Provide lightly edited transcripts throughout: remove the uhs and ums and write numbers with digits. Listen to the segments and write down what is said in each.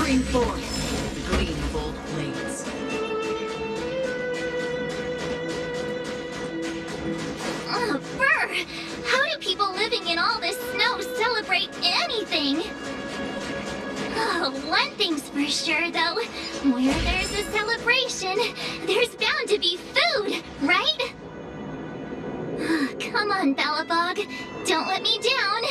Reinforce the green vault blades. Ugh, brr! How do people living in all this snow celebrate anything? One thing's for sure, though. Where there's a celebration, there's bound to be food, right? Come on, Bellabog. Don't let me down.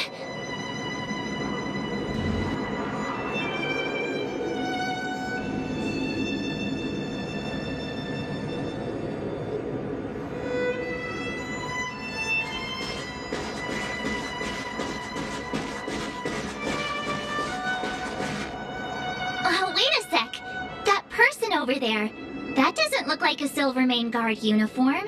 Wait a sec. That person over there, that doesn't look like a Silvermane Guard uniform.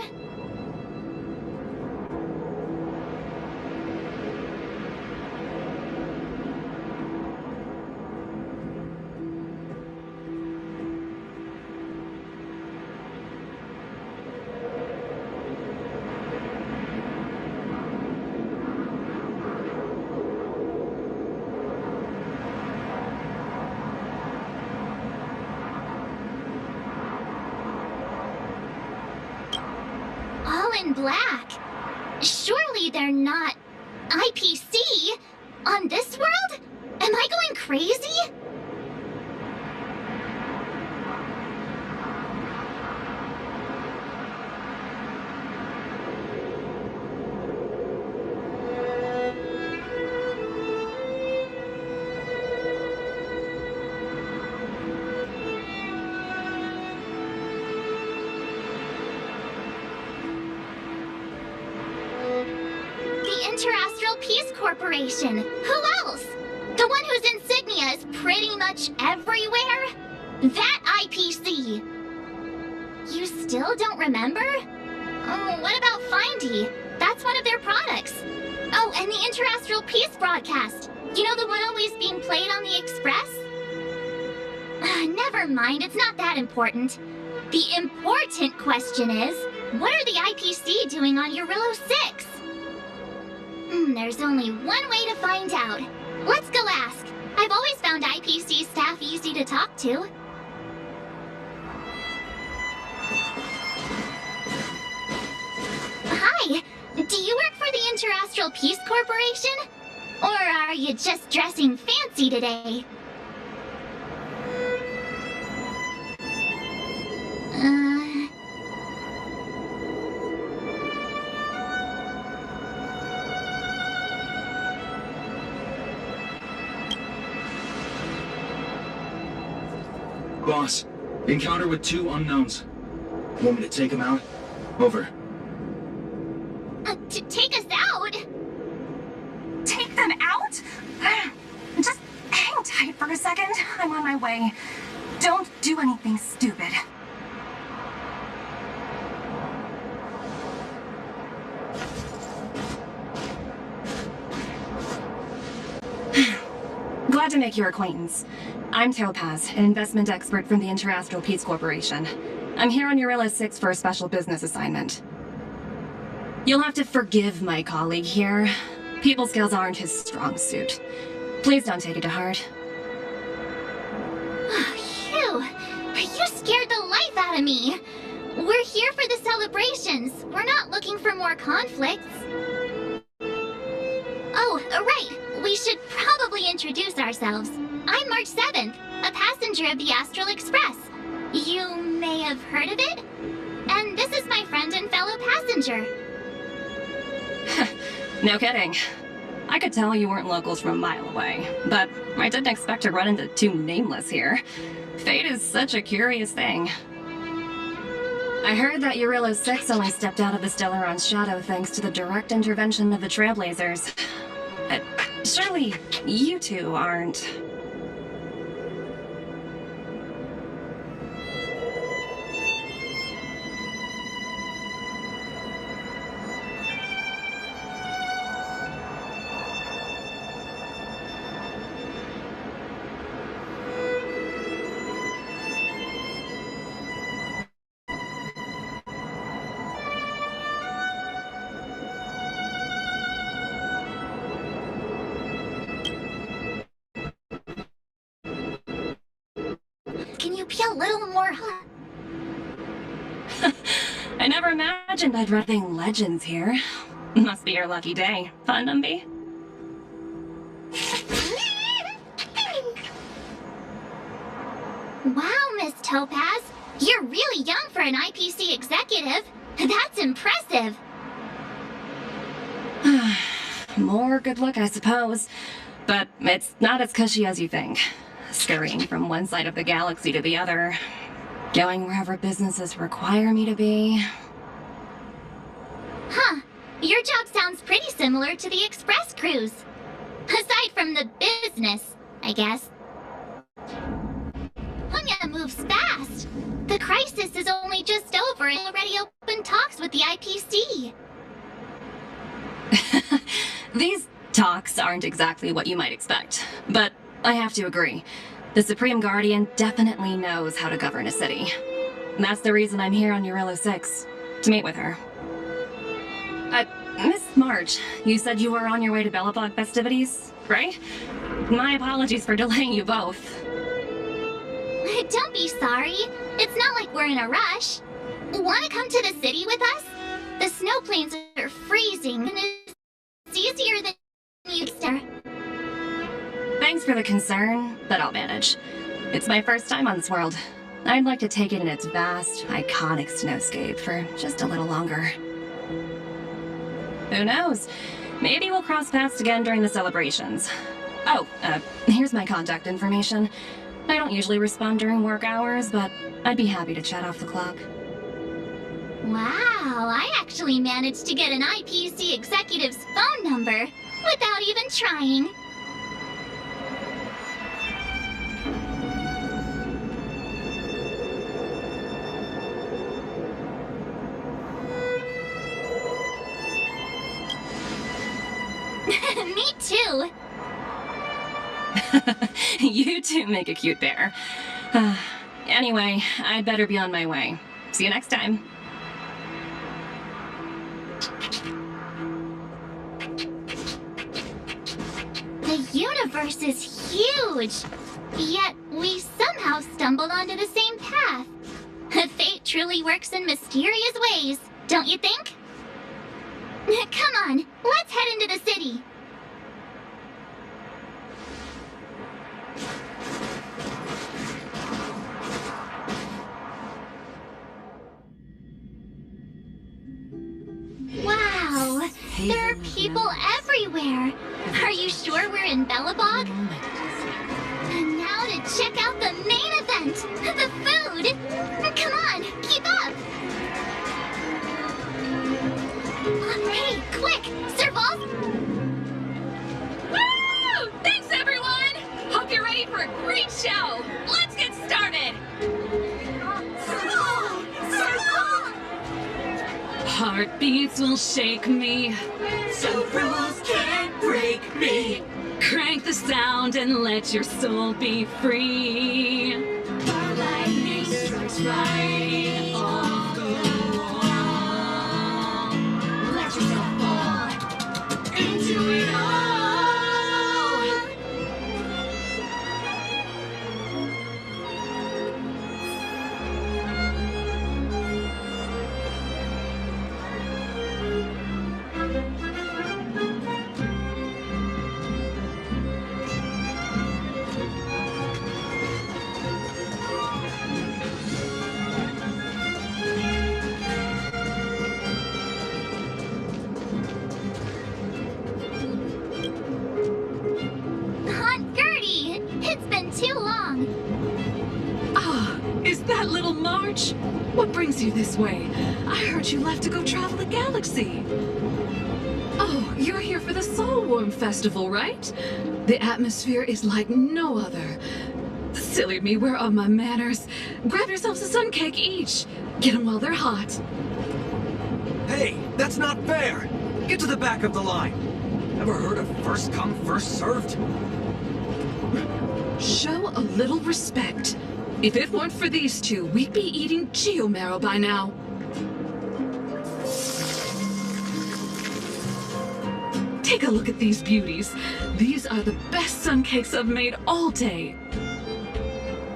All in black. Surely they're not IPC on this world? Am I going crazy? Interastral Peace Corporation. Who else? The one whose insignia is pretty much everywhere? That IPC. You still don't remember? Oh, what about Findy? That's one of their products. Oh, and the Interastral Peace broadcast. You know, the one always being played on the Express? Never mind, it's not that important. The important question is, what are the IPC doing on Eurillo 6? There's only one way to find out. Let's go ask. I've always found IPC staff easy to talk to. Hi! Do you work for the Interastral Peace Corporation? Or are you just dressing fancy today? Boss, encounter with 2 unknowns. Want me to take them out? Over. To take us out? Take them out? Just hang tight for a second. I'm on my way. Don't do anything stupid. Glad to make your acquaintance. I'm Topaz, an investment expert from the Interastral Peace Corporation. I'm here on Eurillo 6 for a special business assignment. You'll have to forgive my colleague here. People skills aren't his strong suit. Please don't take it to heart. Phew! You scared the life out of me! We're here for the celebrations. We're not looking for more conflicts. Oh, right. We should probably introduce ourselves. I'm March 7th, a passenger of the Astral Express. You may have heard of it? And this is my friend and fellow passenger. No kidding. I could tell you weren't locals from a mile away, but I didn't expect to run into 2 nameless here. Fate is such a curious thing. I heard that Eurillo 6 only stepped out of the Stellaron's shadow thanks to the direct intervention of the Trailblazers. Surely you 2 aren't... be a little more... I never imagined I'd run thing legends here. Must be your lucky day, fun, Numby? Wow, Miss Topaz. You're really young for an IPC executive. That's impressive. More good luck, I suppose. But it's not as cushy as you think. Scurrying from one side of the galaxy to the other. Going wherever businesses require me to be. Huh. Your job sounds pretty similar to the express cruise. Aside from the business, I guess. Hunya moves fast. The crisis is only just over and already opened talks with the IPC. These talks aren't exactly what you might expect, but I have to agree. The Supreme Guardian definitely knows how to govern a city. That's the reason I'm here on Eurilo 6, to meet with her. Miss March, you said you were on your way to Belobog festivities, right? My apologies for delaying you both. Don't be sorry. It's not like we're in a rush. Want to come to the city with us? The snow plains are freezing, and it's easier than you said. Thanks for the concern, but I'll manage. It's my first time on this world. I'd like to take it in its vast, iconic snowscape for just a little longer. Who knows? Maybe we'll cross paths again during the celebrations. Oh, here's my contact information. I don't usually respond during work hours, but I'd be happy to chat off the clock. Wow, I actually managed to get an IPC executive's phone number without even trying. Me too. You two make a cute pair. Anyway, I'd better be on my way. See you next time. The universe is huge, yet we somehow stumbled onto the same path. Fate truly works in mysterious ways, don't you think? Come on, let's head into the city. Wow, there are people everywhere. Are you sure we're in Belobog? And now to check out the main event, the food. Come on, keep up. Hey, quick, Serval. Woo! Thanks, everyone! Hope you're ready for a great show. Let's get started. Serval! Serval! Heartbeats will shake me, So rules can't break me. crank the sound and let your soul be free. Our lightning strikes right off the wall. Let yourself fall into it all. Aunt Gertie, it's been too long. Ah, is that little March? What brings you this way? I heard you left to go travel the galaxy. Oh, you're here for the Soulworm Festival, right? The atmosphere is like no other. Silly me, where are my manners? Grab yourselves a sun cake each. Get them while they're hot. Hey, that's not fair! Get to the back of the line! Ever heard of first come, first served? Show a little respect. If it weren't for these two, we'd be eating geomarrow by now. Take a look at these beauties. These are the best sun cakes I've made all day.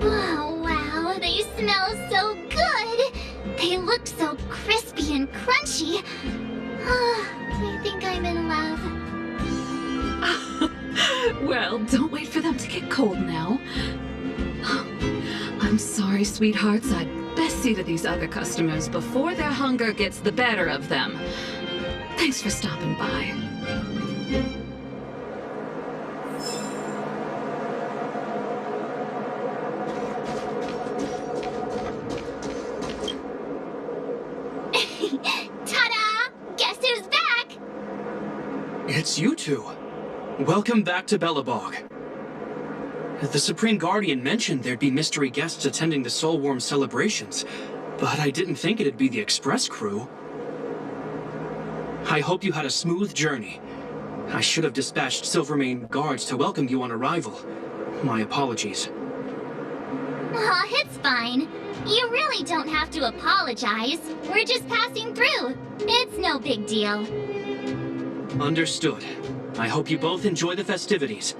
Oh, wow, they smells so good! They look so crispy and crunchy. I think I'm in love. Well, don't wait for them to get cold now. I'm sorry, sweethearts. I'd best see to these other customers before their hunger gets the better of them. Thanks for stopping by. Ta-da! Guess who's back? It's you two. Welcome back to Belobog. The Supreme Guardian mentioned there'd be mystery guests attending the Soulworm celebrations, but I didn't think it'd be the Express crew. I hope you had a smooth journey. I should have dispatched Silvermane guards to welcome you on arrival. My apologies. Aw, it's fine. You really don't have to apologize. We're just passing through. It's no big deal. Understood. I hope you both enjoy the festivities.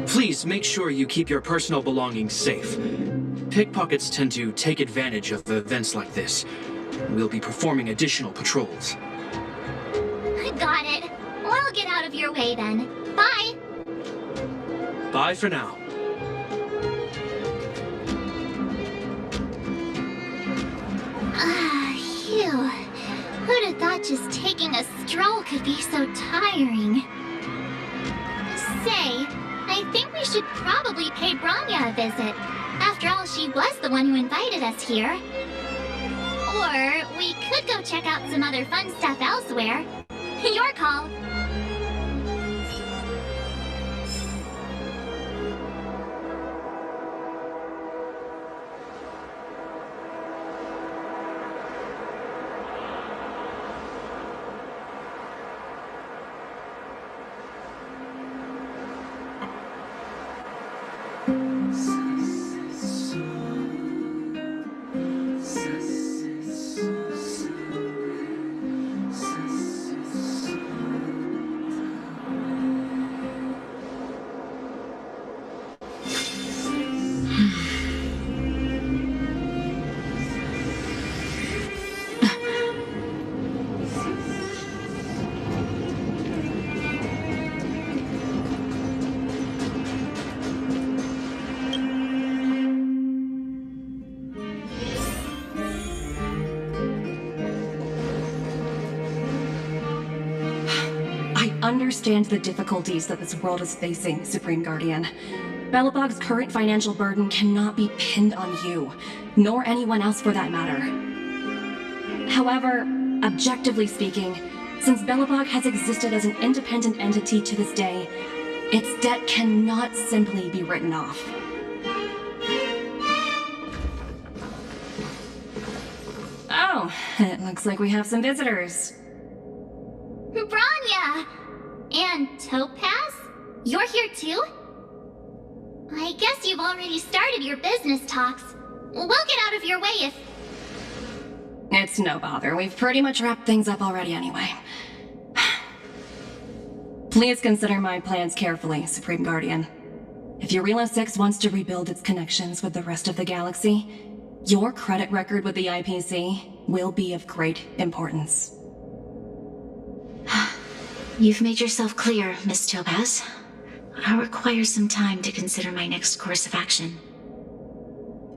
Please make sure you keep your personal belongings safe. Pickpockets tend to take advantage of events like this. We'll be performing additional patrols. Got it. We'll get out of your way then. Bye. Bye for now. Phew. Who'd have thought just taking a stroll could be so tiring? Say, I think we should probably pay Branya a visit. After all, she was the one who invited us here. Or we could go check out some other fun stuff elsewhere. Your call. Understand the difficulties that this world is facing, Supreme Guardian. Belobog's current financial burden cannot be pinned on you, nor anyone else for that matter. However, objectively speaking, since Belobog has existed as an independent entity to this day, its debt cannot simply be written off. Oh, it looks like we have some visitors. Branya! And Topaz? You're here too? I guess you've already started your business talks. We'll get out of your way if... It's no bother. We've pretty much wrapped things up already anyway. Please consider my plans carefully, Supreme Guardian. If Eurela 6 wants to rebuild its connections with the rest of the galaxy, your credit record with the IPC will be of great importance. You've made yourself clear, Miss Topaz. I'll require some time to consider my next course of action.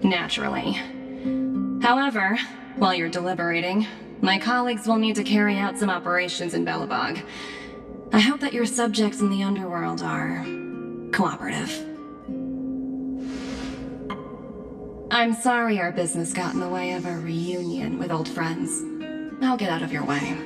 Naturally. However, while you're deliberating, my colleagues will need to carry out some operations in Belobog. I hope that your subjects in the underworld are cooperative. I'm sorry our business got in the way of a reunion with old friends. I'll get out of your way.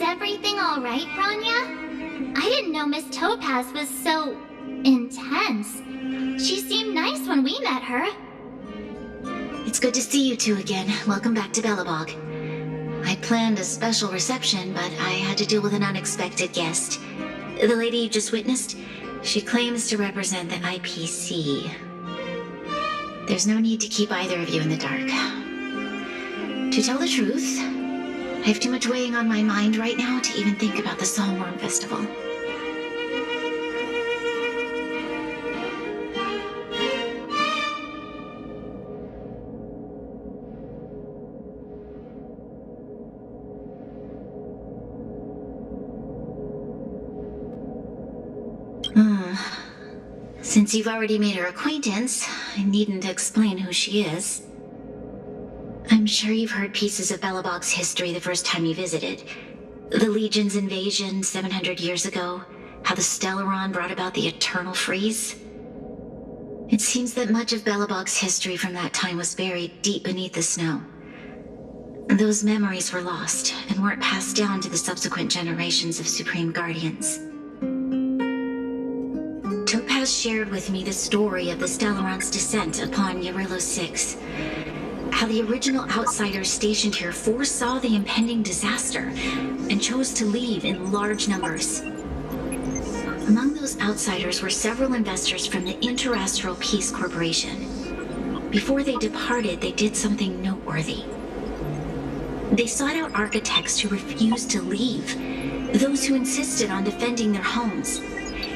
Everything all right, Branya? I didn't know Miss Topaz was so... intense. She seemed nice when we met her. It's good to see you two again. Welcome back to Belobog. I planned a special reception, but I had to deal with an unexpected guest. The lady you just witnessed, She claims to represent the IPC. There's no need to keep either of you in the dark. To tell the truth, I have too much weighing on my mind right now to even think about the Saltworm Festival. Since you've already made her acquaintance, I needn't explain who she is. I'm sure you've heard pieces of Belobog's history the first time you visited. The Legion's invasion 700 years ago, how the Stellaron brought about the Eternal Freeze. It seems that much of Belobog's history from that time was buried deep beneath the snow. Those memories were lost and weren't passed down to the subsequent generations of Supreme Guardians. ToPaz shared with me the story of the Stellaron's descent upon Yarilo 6. How the original outsiders stationed here foresaw the impending disaster and chose to leave in large numbers. Among those outsiders were several investors from the Interastral Peace Corporation. Before they departed, they did something noteworthy. They sought out architects who refused to leave, those who insisted on defending their homes.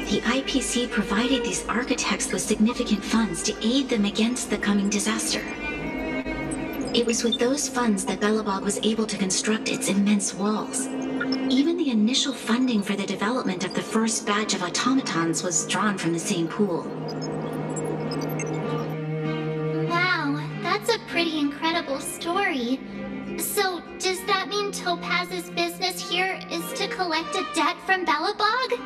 The IPC provided these architects with significant funds to aid them against the coming disaster. It was with those funds that Belobog was able to construct its immense walls. Even the initial funding for the development of the first batch of automatons was drawn from the same pool. Wow, that's a pretty incredible story. So, does that mean ToPaz's business here is to collect a debt from Belobog?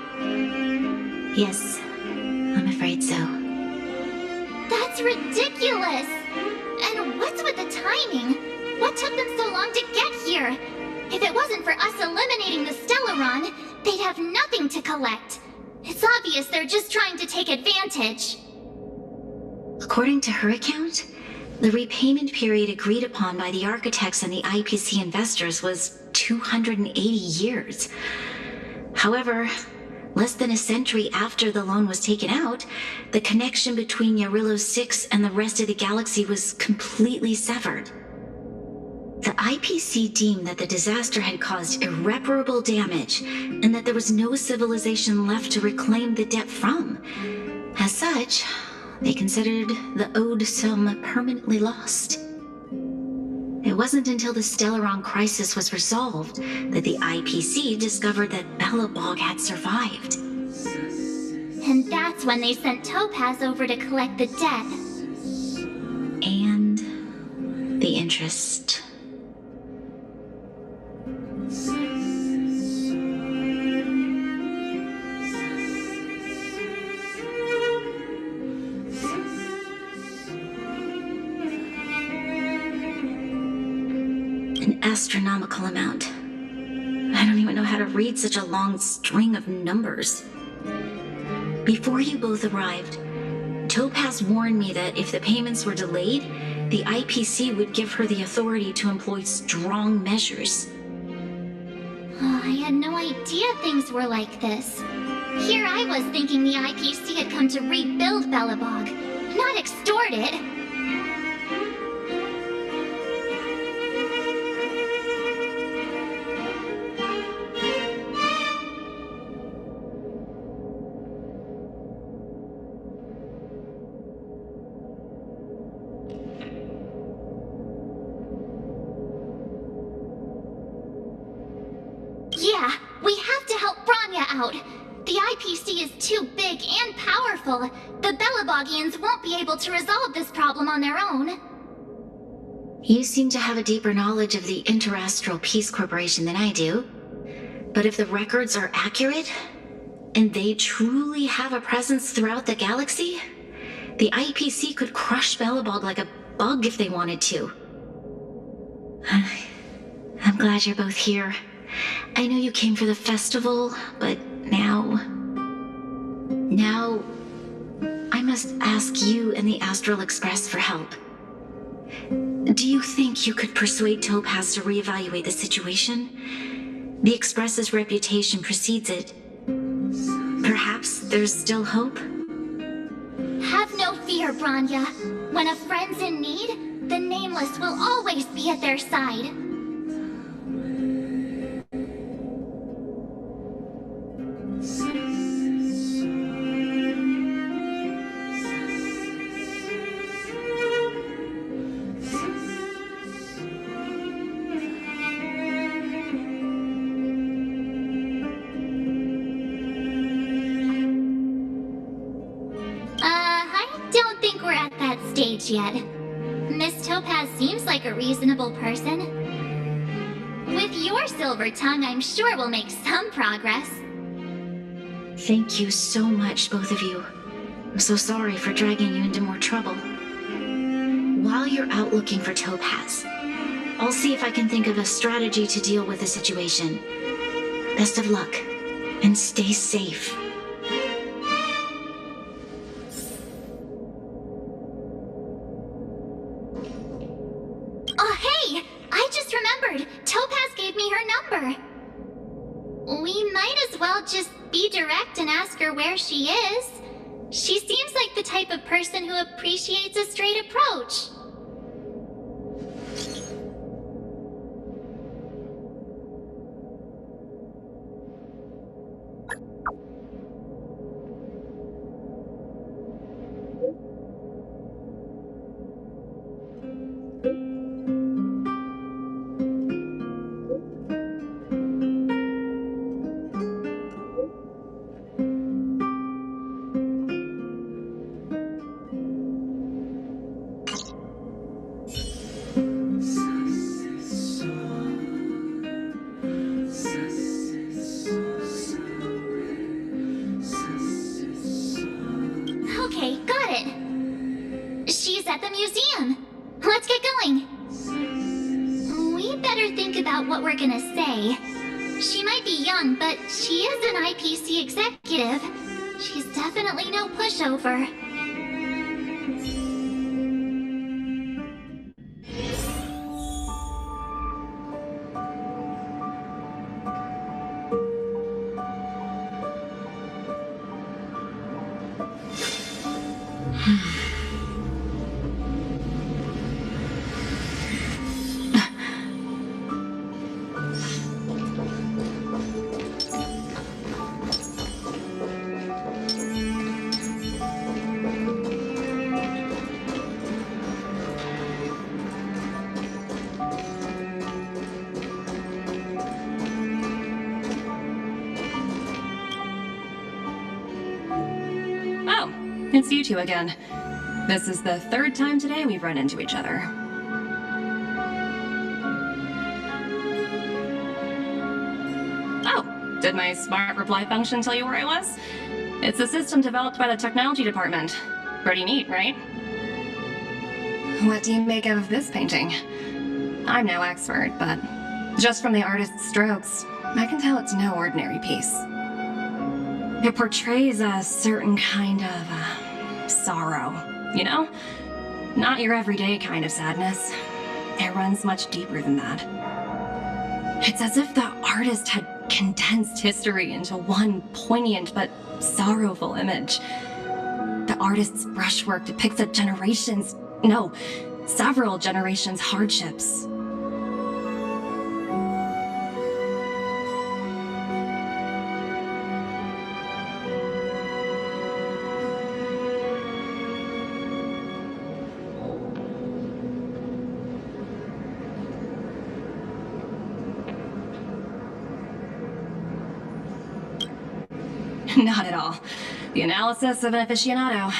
Yes, I'm afraid so. That's ridiculous! And what's with the timing? What took them so long to get here? If it wasn't for us eliminating the Stellaron, they'd have nothing to collect. It's obvious they're just trying to take advantage. According to her account, the repayment period agreed upon by the architects and the IPC investors was 280 years. However, less than a century after the loan was taken out, the connection between Yarilo 6 and the rest of the galaxy was completely severed. The IPC deemed that the disaster had caused irreparable damage and that there was no civilization left to reclaim the debt from. As such, they considered the owed sum permanently lost. It wasn't until the Stellaron crisis was resolved that the IPC discovered that Belobog had survived. And that's when they sent ToPaz over to collect the debt. And the interest. An astronomical amount. I don't even know how to read such a long string of numbers. Before you both arrived, ToPaz warned me that if the payments were delayed, the IPC would give her the authority to employ strong measures. Oh, I had no idea things were like this. Here I was thinking the IPC had come to rebuild Belobog, not extort it. Yeah, we have to help Bronya out. The IPC is too big and powerful. The Belobogians won't be able to resolve this problem on their own. You seem to have a deeper knowledge of the Interastral Peace Corporation than I do. But if the records are accurate, and they truly have a presence throughout the galaxy, the IPC could crush Belobog like a bug if they wanted to. I'm glad you're both here. I know you came for the festival, but now I must ask you and the Astral Express for help. Do you think you could persuade ToPaz to reevaluate the situation? The Express's reputation precedes it. Perhaps perhaps there's still hope? Have no fear, Branya. When a friend's in need, the Nameless will always be at their side. I don't think we're at that stage yet. Miss Topaz seems like a reasonable person. With your silver tongue, I'm sure we'll make some progress. Thank you so much, both of you. I'm so sorry for dragging you into more trouble. While you're out looking for Topaz, I'll see if I can think of a strategy to deal with the situation. Best of luck, and stay safe. Oh, hey! I just remembered! Topaz gave me her number! We might as well just be direct and ask her where she is. She seems like the type of person who appreciates a straight approach. Okay, got it. She's at the museum. Let's get going. We better think about what we're gonna say. She might be young, but she is an IPC executive. She's definitely no pushover. It's you two again. This is the third time today we've run into each other. Oh, did my smart reply function tell you where I was? It's a system developed by the technology department. Pretty neat, right? What do you make of this painting? I'm no expert, but just from the artist's strokes, I can tell it's no ordinary piece. It portrays a certain kind of sorrow, you know? Not your everyday kind of sadness. It runs much deeper than that. It's as if the artist had condensed history into one poignant but sorrowful image. The artist's brushwork depicts several generations' hardships. Not at all. The analysis of an aficionado.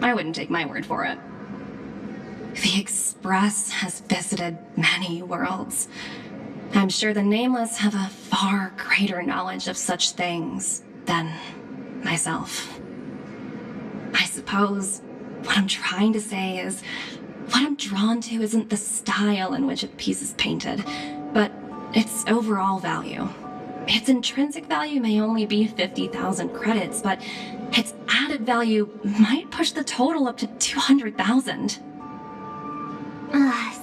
I wouldn't take my word for it. The Express has visited many worlds. I'm sure the Nameless have a far greater knowledge of such things than myself. I suppose what I'm trying to say is, what I'm drawn to isn't the style in which a piece is painted, but its overall value. Its intrinsic value may only be 50,000 credits, but its added value might push the total up to 200,000.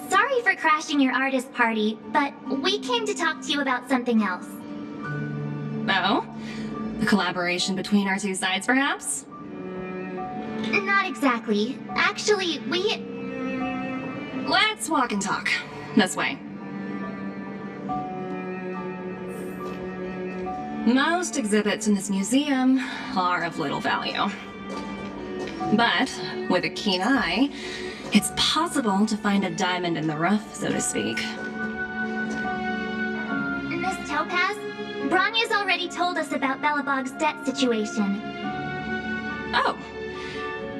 Sorry for crashing your artist party, but we came to talk to you about something else. Oh? A collaboration between our two sides, perhaps? Not exactly. Actually, Let's walk and talk. This way. Most exhibits in this museum are of little value. But with a keen eye, it's possible to find a diamond in the rough, so to speak. Miss Topaz, Bronya's already told us about Belobog's debt situation. Oh.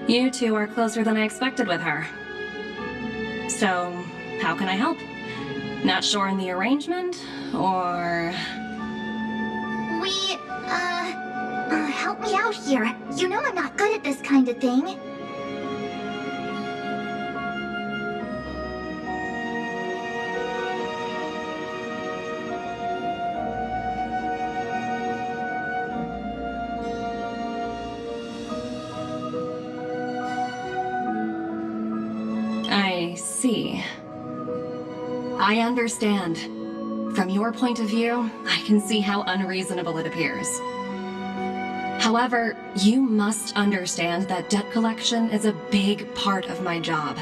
You two are closer than I expected with her. So, how can I help? Not sure in the arrangement, or... Help me out here. You know I'm not good at this kind of thing. I see. I understand. From your point of view, I can see how unreasonable it appears. However, you must understand that debt collection is a big part of my job.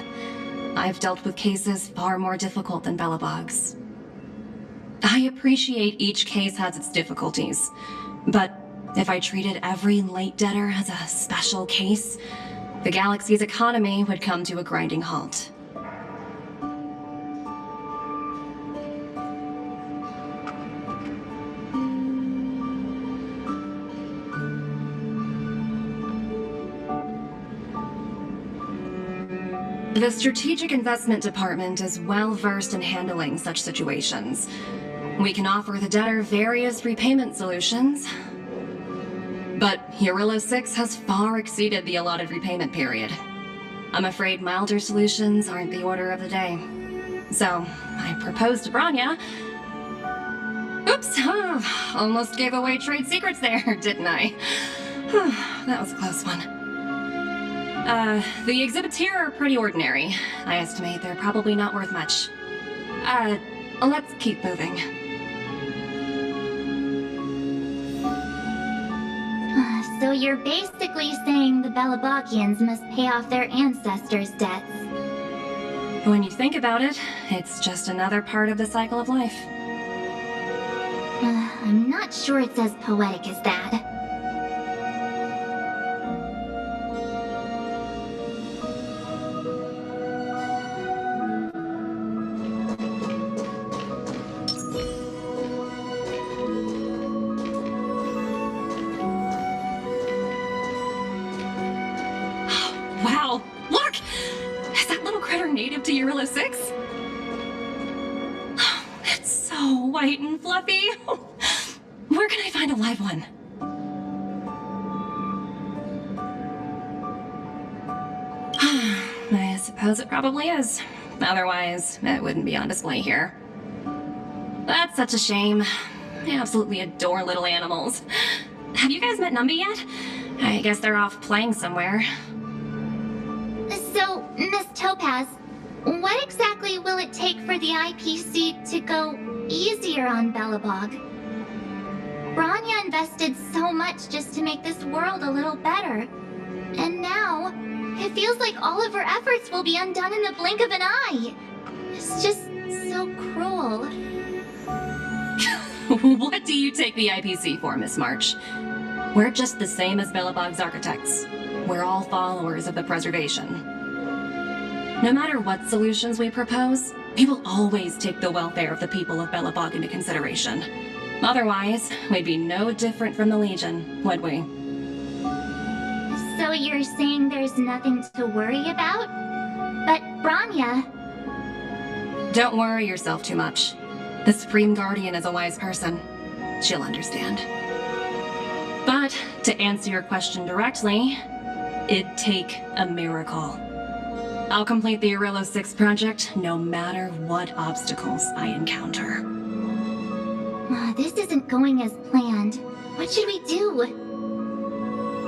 I've dealt with cases far more difficult than Belobog's. I appreciate each case has its difficulties, but if I treated every late debtor as a special case, the galaxy's economy would come to a grinding halt. The Strategic Investment Department is well versed in handling such situations. We can offer the debtor various repayment solutions, but Urilla 6 has far exceeded the allotted repayment period. I'm afraid milder solutions aren't the order of the day. So, I proposed to Bronya. Oops, almost gave away trade secrets there, didn't I? That was a close one. The exhibits here are pretty ordinary. I estimate they're probably not worth much. Let's keep moving. So you're basically saying the Belobogians must pay off their ancestors' debts. When you think about it, it's just another part of the cycle of life. I'm not sure it's as poetic as that. Wow, look! Is that little critter native to Urilla 6? It's so white and fluffy. Where can I find a live one? I suppose it probably is. Otherwise, it wouldn't be on display here. That's such a shame. I absolutely adore little animals. Have you guys met Numby yet? I guess they're off playing somewhere. So, Miss Topaz, what exactly will it take for the IPC to go easier on Belobog? Bronya invested so much just to make this world a little better. And now, it feels like all of her efforts will be undone in the blink of an eye. It's just so cruel. What do you take the IPC for, Miss March? We're just the same as Belobog's architects. We're all followers of the preservation. No matter what solutions we propose, we will always take the welfare of the people of Belobog into consideration. Otherwise, we'd be no different from the Legion, would we? So you're saying there's nothing to worry about? But Bronya... Don't worry yourself too much. The Supreme Guardian is a wise person. She'll understand. But, to answer your question directly, it'd take a miracle. I'll complete the Urilla 6 project no matter what obstacles I encounter. This isn't going as planned. What should we do?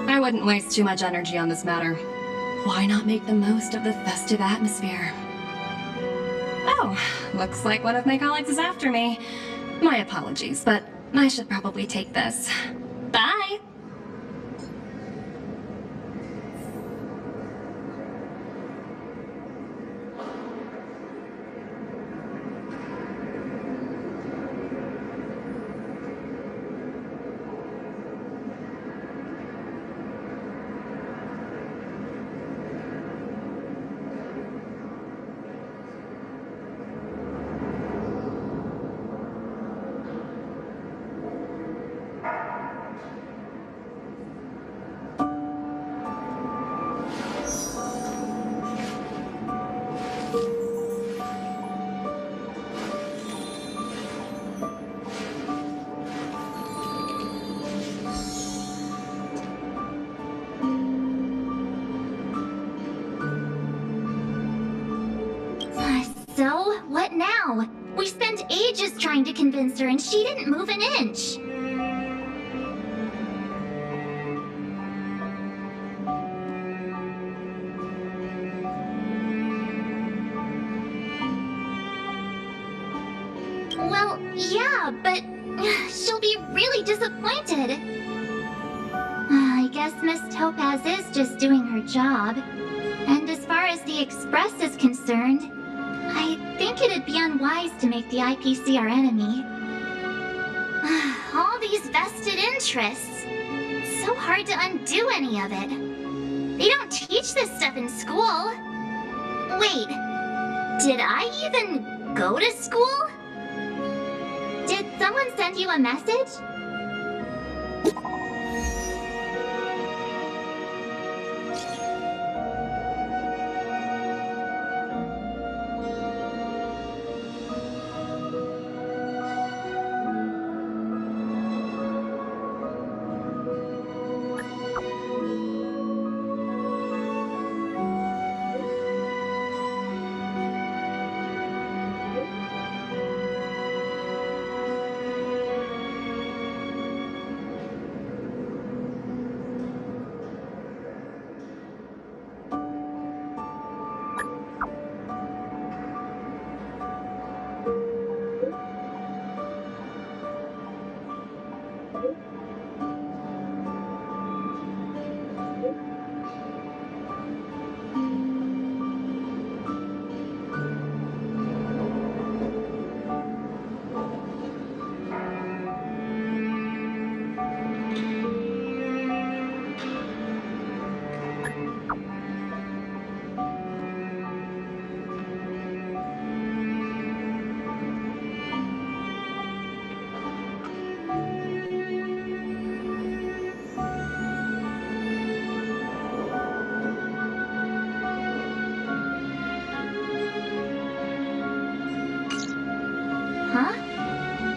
I wouldn't waste too much energy on this matter. Why not make the most of the festive atmosphere? Oh, looks like one of my colleagues is after me. My apologies, but I should probably take this. Bye! So, what now? We spent ages trying to convince her and she didn't move an inch. Well, yeah, but she'll be really disappointed. I guess Miss Topaz is just doing her job. And as far as the Express is concerned, I think it'd be unwise to make the IPC our enemy. All these vested interests. It's so hard to undo any of it. They don't teach this stuff in school. Wait, did I even go to school? Did someone send you a message?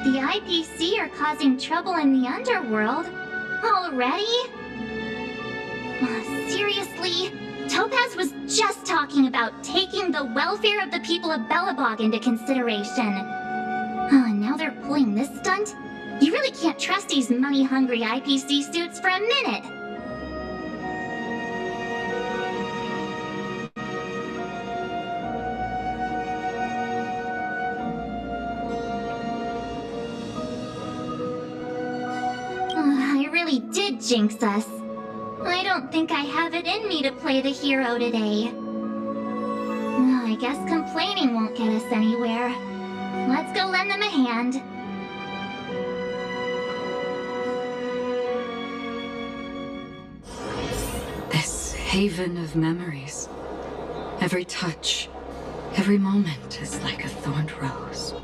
The IPC are causing trouble in the underworld? Already? Seriously? Topaz was just talking about taking the welfare of the people of Belobog into consideration. And now they're pulling this stunt? You really can't trust these money-hungry IPC suits for a minute. I really did jinx us. I don't think I have it in me to play the hero today. I guess complaining won't get us anywhere. Let's go lend them a hand. This haven of memories. Every touch, every moment is like a thorned rose.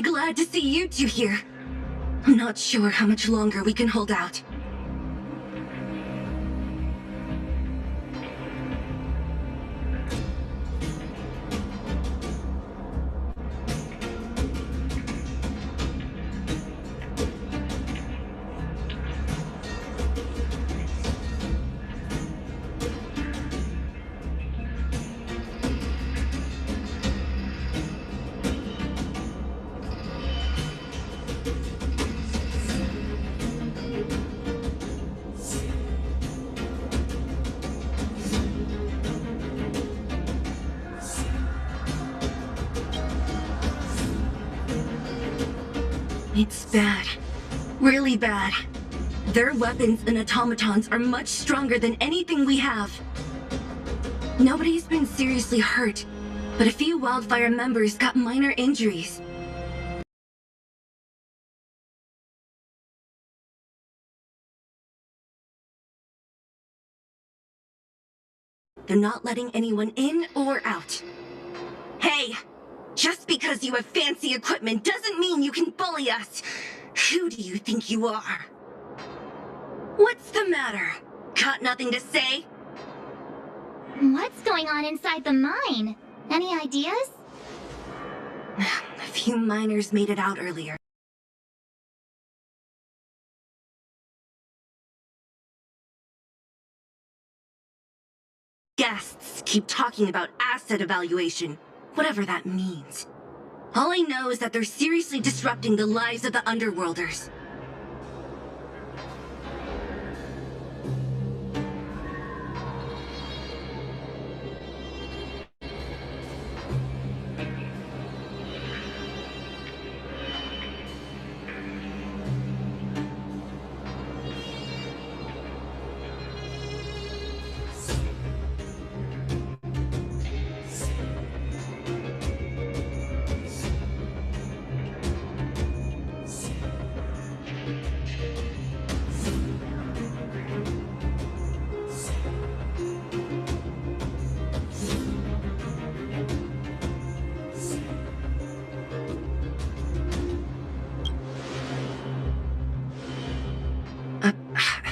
Glad to see you two here. I'm not sure how much longer we can hold out. It's bad. Really bad. Their weapons and automatons are much stronger than anything we have. Nobody's been seriously hurt, but a few Wildfire members got minor injuries. They're not letting anyone in or out. Hey! Just because you have fancy equipment doesn't mean you can bully us! Who do you think you are? What's the matter? Got nothing to say? What's going on inside the mine? Any ideas? A few miners made it out earlier. Guests keep talking about asset evaluation, whatever that means. All I know is that they're seriously disrupting the lives of the Underworlders.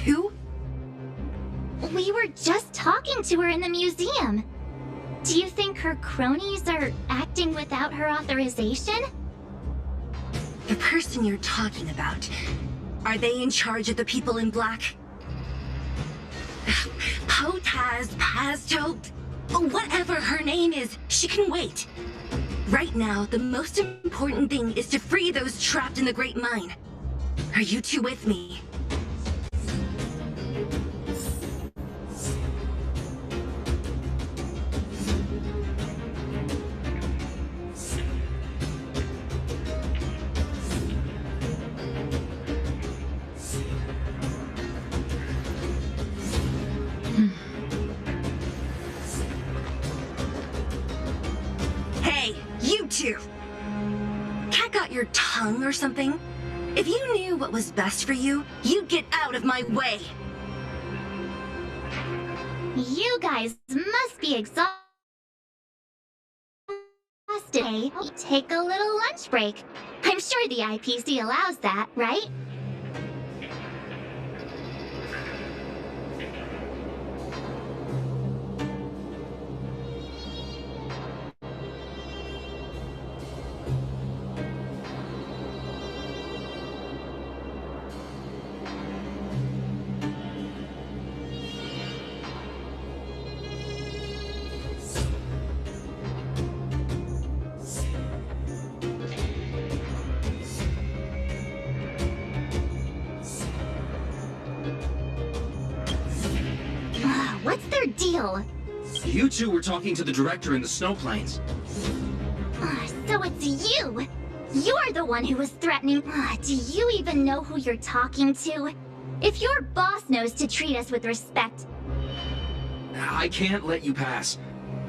Who? We were just talking to her in the museum. Do you think her cronies are acting without her authorization? The person you're talking about. Are they in charge of the people in black? PoToS, Pasto, whatever her name is, she can wait. Right now, the most important thing is to free those trapped in the Great Mine. Are you two with me? Hey, you two! Cat got your tongue or something? If you knew what was best for you, you'd get out of my way! You guys must be exhausted. Take a little lunch break. I'm sure the IPC allows that, right? What's their deal? You two were talking to the director in the snow plains. So it's you! You're the one who was threatening. Do you even know who you're talking to? If your boss knows to treat us with respect... I can't let you pass.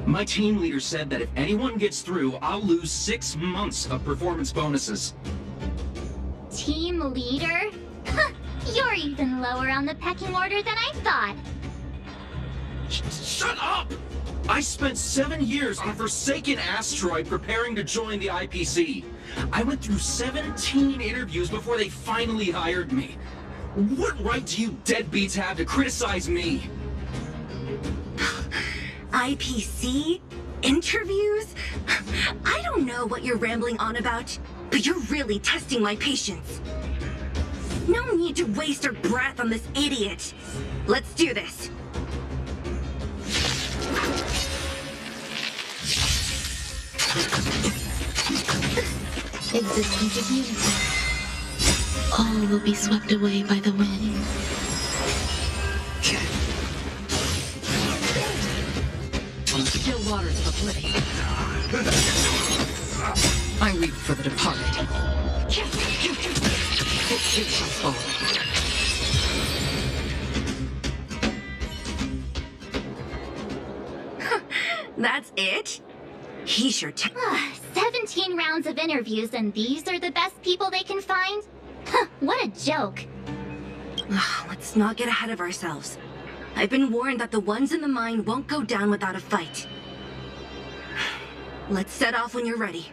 My team leader said that if anyone gets through, I'll lose 6 months of performance bonuses. Team leader? You're even lower on the pecking order than I thought. Shut up! I spent 7 years on a forsaken asteroid preparing to join the IPC. I went through 17 interviews before they finally hired me. What right do you deadbeats have to criticize me? IPC? Interviews? I don't know what you're rambling on about, but you're really testing my patience. No need to waste our breath on this idiot. Let's do this. Existence is unity. All will be swept away by the wind. Still waters of oblivion. I weep for the departed. It shall fall. That's it? He sure 17 rounds of interviews and these are the best people they can find? Huh, what a joke. Let's not get ahead of ourselves. I've been warned that the ones in the mine won't go down without a fight. Let's set off when you're ready.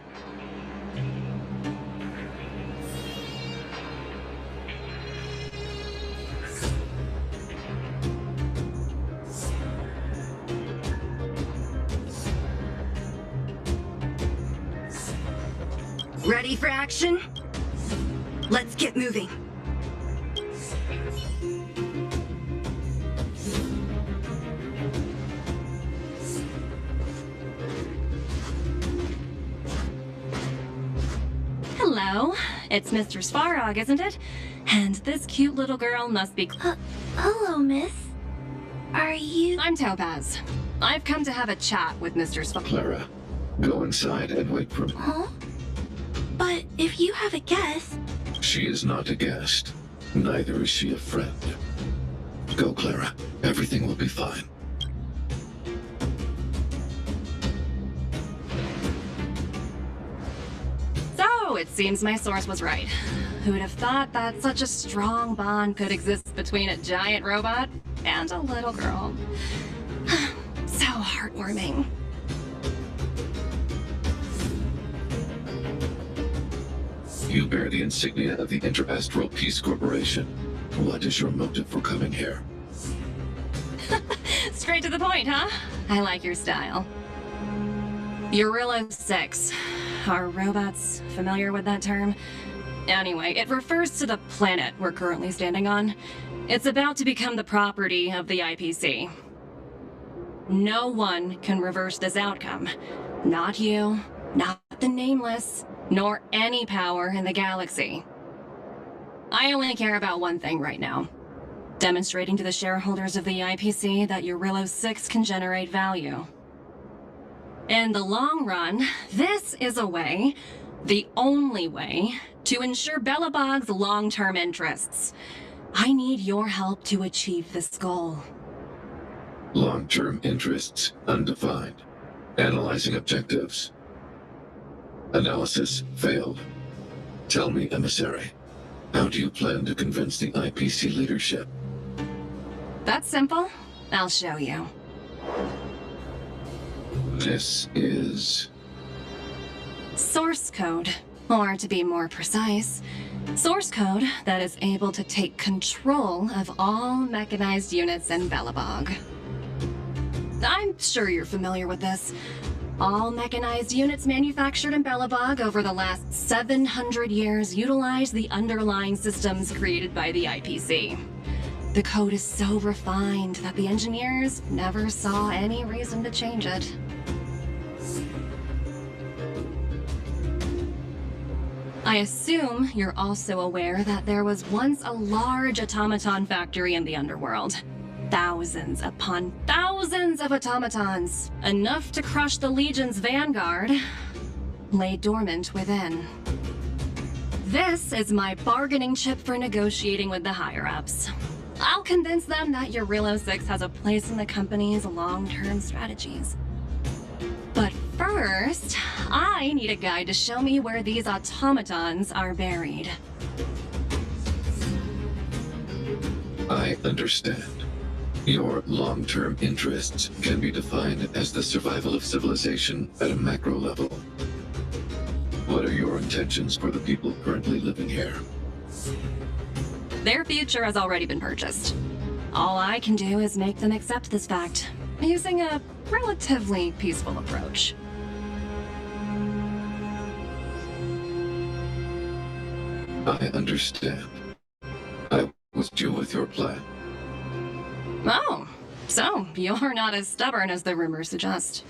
Ready for action? Let's get moving. Hello, it's Mr. Svarog, isn't it? And this cute little girl must be... Hello, miss. Are you... I'm Topaz. I've come to have a chat with Mr. Svarog. Clara, go inside and wait for me. Huh? But if you have a guest... She is not a guest. Neither is she a friend. Go, Clara. Everything will be fine. So, it seems my source was right. Who'd have thought that such a strong bond could exist between a giant robot and a little girl? So heartwarming. You bear the insignia of the Interastral Peace Corporation. What is your motive for coming here? Straight to the point, huh? I like your style. Urilla 6. Are robots familiar with that term? Anyway, it refers to the planet we're currently standing on. It's about to become the property of the IPC. No one can reverse this outcome. Not you, not the Nameless, nor any power in the galaxy. I only care about one thing right now. Demonstrating to the shareholders of the IPC that Urilla 6 can generate value. In the long run, this is a way, the only way, to ensure Belobog's long-term interests. I need your help to achieve this goal. Long-term interests undefined. Analyzing objectives. Analysis failed. Tell me, Emissary, how do you plan to convince the IPC leadership? That's simple. I'll show you. This is... Source code. Or to be more precise, source code that is able to take control of all mechanized units in Belobog. I'm sure you're familiar with this. All mechanized units manufactured in Belobog over the last 700 years utilize the underlying systems created by the IPC. The code is so refined that the engineers never saw any reason to change it. I assume you're also aware that there was once a large automaton factory in the underworld. Thousands upon thousands of automatons, enough to crush the Legion's vanguard, lay dormant within. This is my bargaining chip for negotiating with the higher-ups. I'll convince them that Urilla 6 has a place in the company's long-term strategies. But first, I need a guide to show me where these automatons are buried. I understand. Your long-term interests can be defined as the survival of civilization at a macro level. What are your intentions for the people currently living here? Their future has already been purchased. All I can do is make them accept this fact, using a relatively peaceful approach. I understand. I was due with your plan. Oh, so you're not as stubborn as the rumors suggest.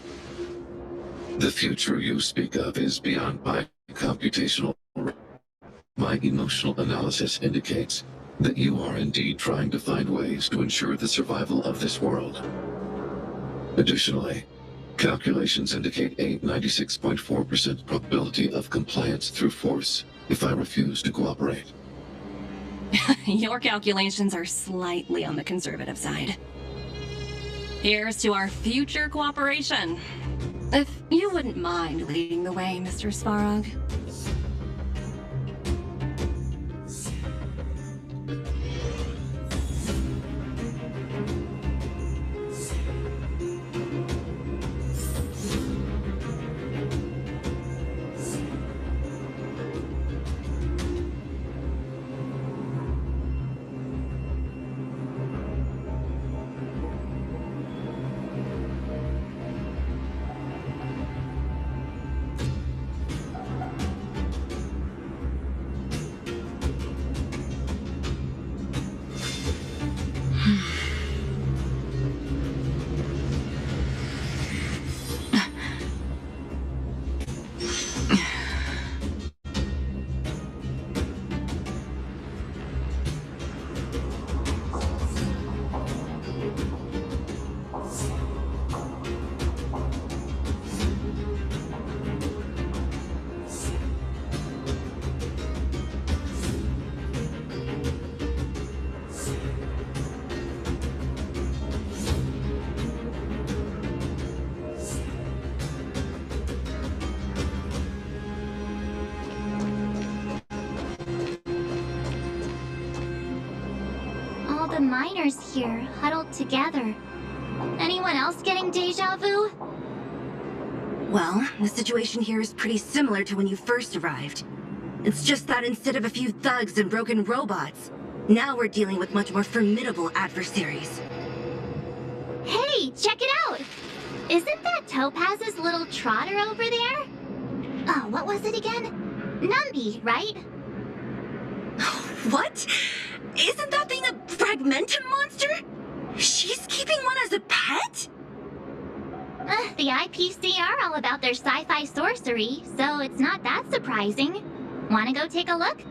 The future you speak of is beyond my computational. My emotional analysis indicates that you are indeed trying to find ways to ensure the survival of this world. Additionally, Calculations indicate a 96.4% probability of compliance through force if I refuse to cooperate. Your calculations are slightly on the conservative side. Here's to our future cooperation. If you wouldn't mind leading the way, Mr. Svarog. The miners here, huddled together. Anyone else getting deja vu? Well, the situation here is pretty similar to when you first arrived. It's just that instead of a few thugs and broken robots, now we're dealing with much more formidable adversaries. Hey, check it out! Isn't that Topaz's little trotter over there? Oh, what was it again? Numby, right? What? Isn't that thing a fragmentum monster? She's keeping one as a pet? The IPC are all about their sci-fi sorcery, so it's not that surprising. Wanna go take a look?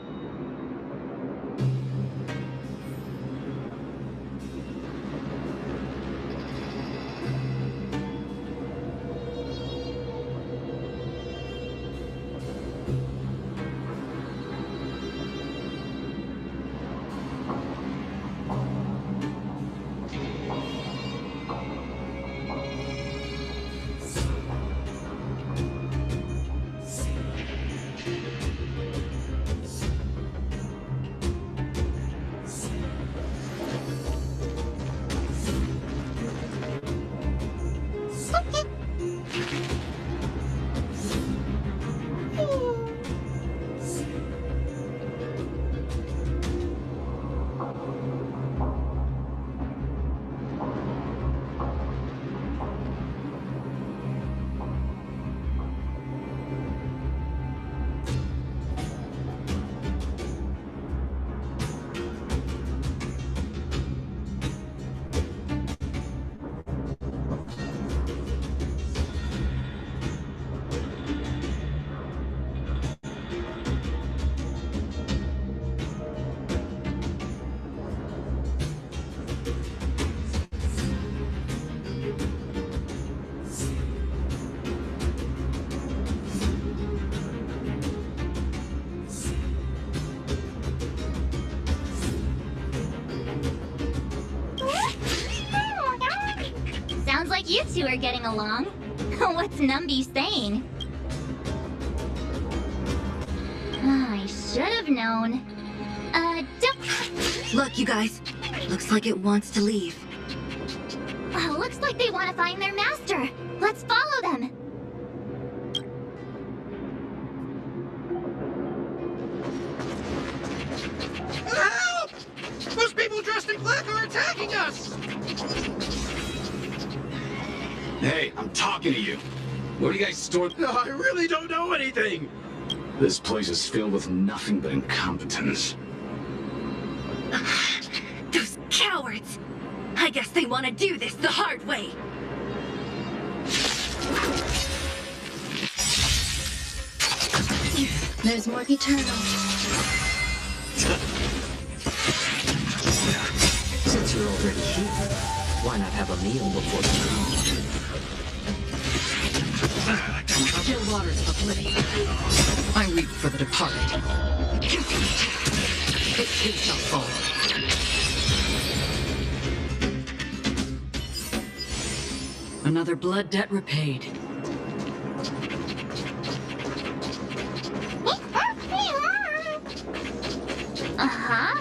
Sounds like you two are getting along. What's Numby saying? I should have known. Don't... Look, you guys. Looks like it wants to leave. Looks like they want to find their master. Let's follow them. Help! Those people dressed in black are attacking us! Hey, I'm talking to you. What do you guys store? No, I really don't know anything. This place is filled with nothing but incompetence. Those cowards! I guess they want to do this the hard way. There's more eternal. Since you're already here, why not have a meal before the waters of oblivion. I weep for the departed. It too shall fall. Another blood debt repaid. Uh-huh.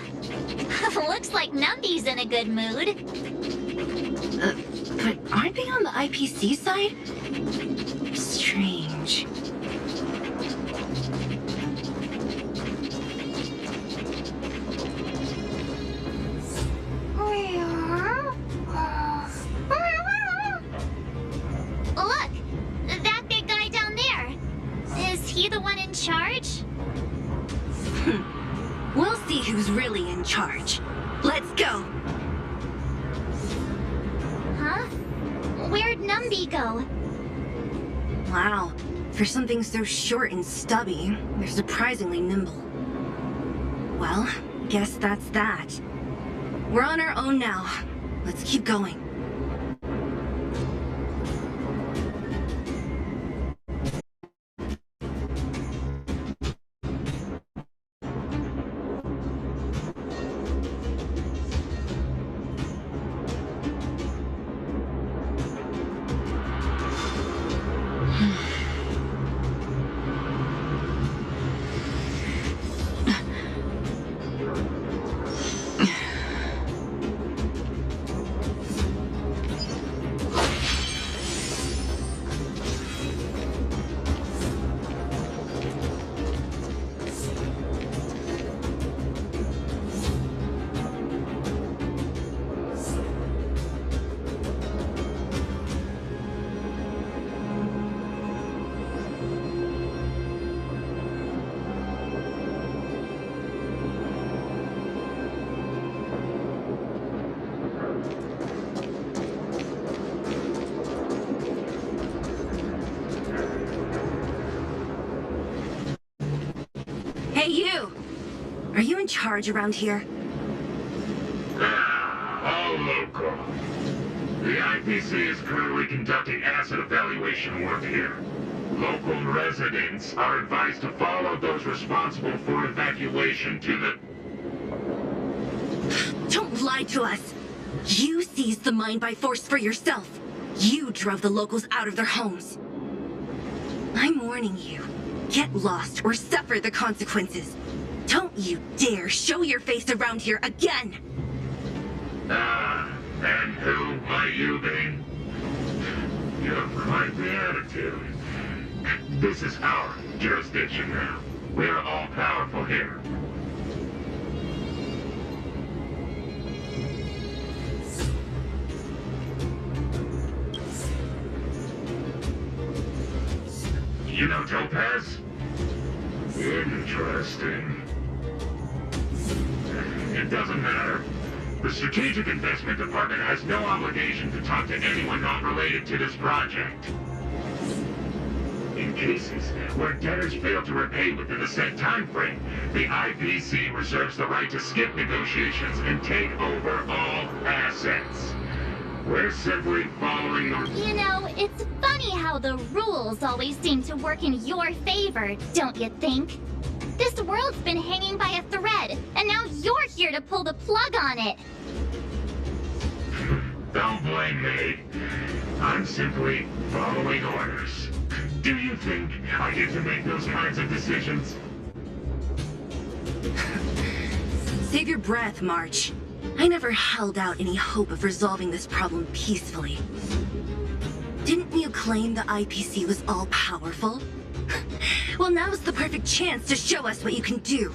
Looks like Numby's in a good mood. But aren't they on the IPC side? Strange. Look! That big guy down there. Is he the one in charge? We'll see who's really in charge. Let's go! Huh? Where'd Numby go? Wow. For something so short and stubby, they're surprisingly nimble. Well, guess that's that. We're on our own now. Let's keep going. Hey, you! Are you in charge around here? All local. The IPC is currently conducting asset evaluation work here. Local residents are advised to follow those responsible for evacuation to the... Don't lie to us! You seized the mine by force for yourself. You drove the locals out of their homes. I'm warning you. Get lost or suffer the consequences. Don't you dare show your face around here again! Ah, and who might you be? You have quite the attitude. This is our jurisdiction now. We're all powerful here. You know Topaz? Interesting. It doesn't matter. The Strategic Investment Department has no obligation to talk to anyone not related to this project. In cases where debtors fail to repay within a set time frame, the IPC reserves the right to skip negotiations and take over all assets. We're simply following the... You know, it's funny how the rules always seem to work in your favor, don't you think? This world's been hanging by a thread, and now you're here to pull the plug on it. Don't blame me. I'm simply following orders. Do you think I get to make those kinds of decisions? Save your breath, March. I never held out any hope of resolving this problem peacefully. Didn't you claim the IPC was all-powerful? Well, now's the perfect chance to show us what you can do.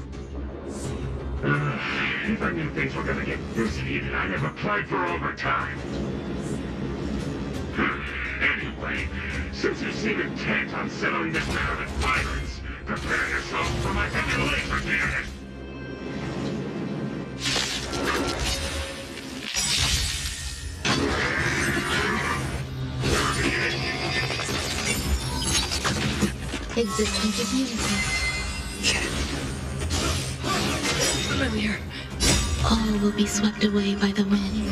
If I knew things were gonna get this heated, I'd have applied for overtime. Anyway, since you seem intent on settling this matter with violence, prepare yourself for my heavy laser cannon. Existing community. Familiar. All will be swept away by the wind.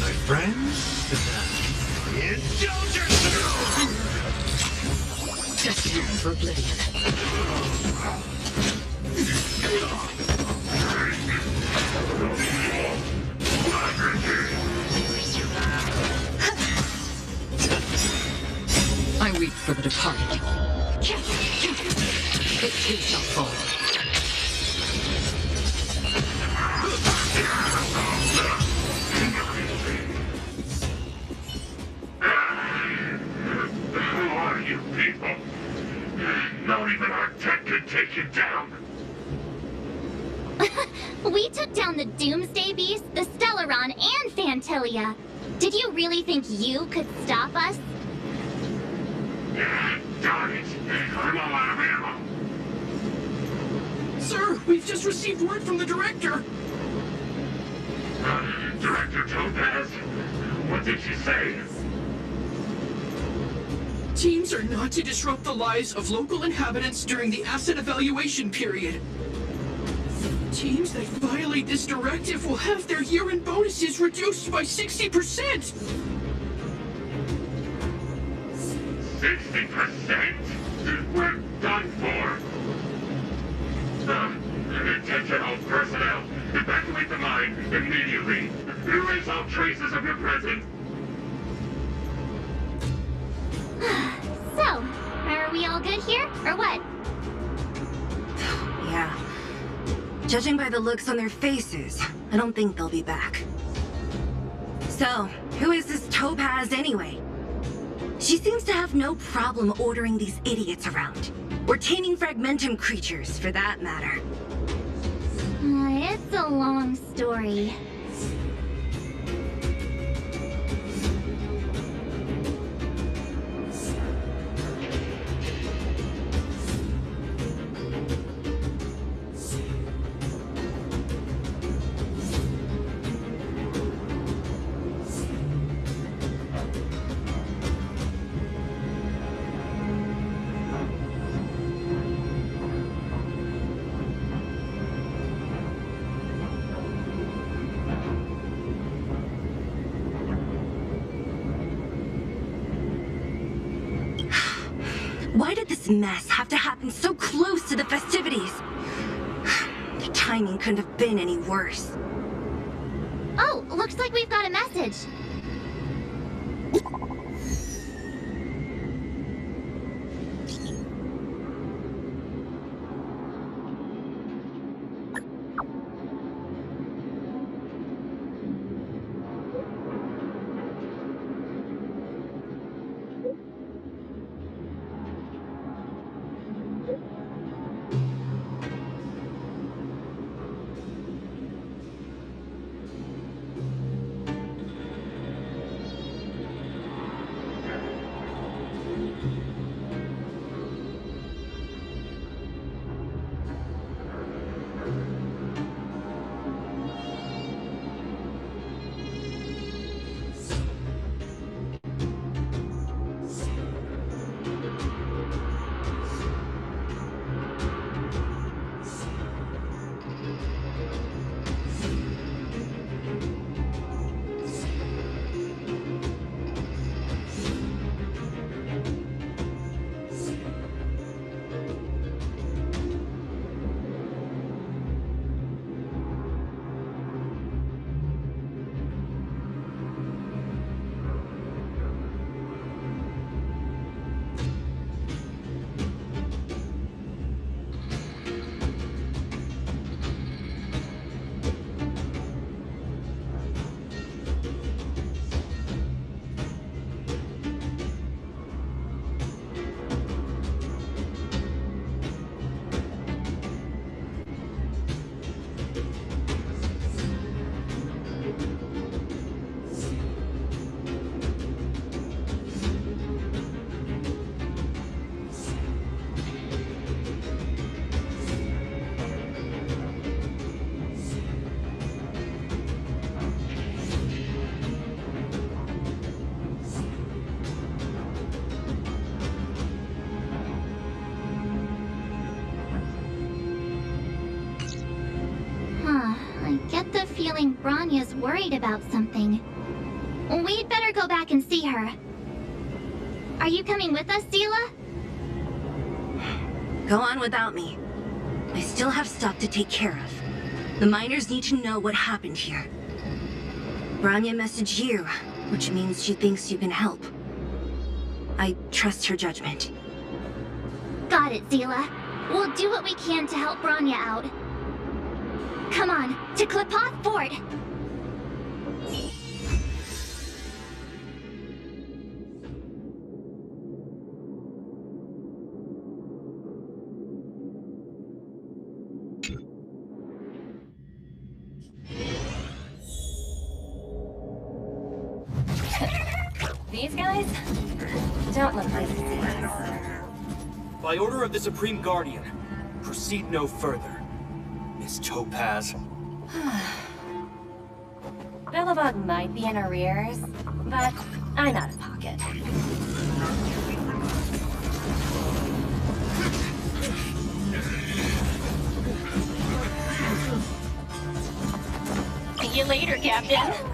My friends, indulge yourself! Time for oblivion. I weep for the departed. It too shall fall. Who are you people? Not even our tech could take you down. We took down the Doomsday Beast, the Stellaron, and Fantilia. Did you really think you could stop us? Darn it! I'm all out of ammo. Sir, we've just received word from the director. Director ToS? What did she say? Teams are not to disrupt the lives of local inhabitants during the asset evaluation period. Teams that violate this directive will have their year-end bonuses reduced by 60%! 60%? We're done for. Attention all personnel. Evacuate the mine immediately. Erase all traces of your presence. So, are we all good here, or what? Yeah. Judging by the looks on their faces, I don't think they'll be back. So, who is this Topaz anyway? She seems to have no problem ordering these idiots around. Or taming fragmentum creatures, for that matter. It's a long story. Why did this mess have to happen so close to the festivities? The timing couldn't have been any worse. Oh, looks like we've got a message. Feeling Branya's worried about something. We'd better go back and see her. Are you coming with us, Seela? Go on without me. I still have stuff to take care of. The miners need to know what happened here. Branya messaged you, which means she thinks you can help. I trust her judgment. Got it, Zila. We'll do what we can to help Branya out. Come on, to Klipoth Fort! These guys don't look like us. By order of the Supreme Guardian, proceed no further, Miss Topaz. VoD might be in arrears, but I'm out of pocket. See you later, Captain.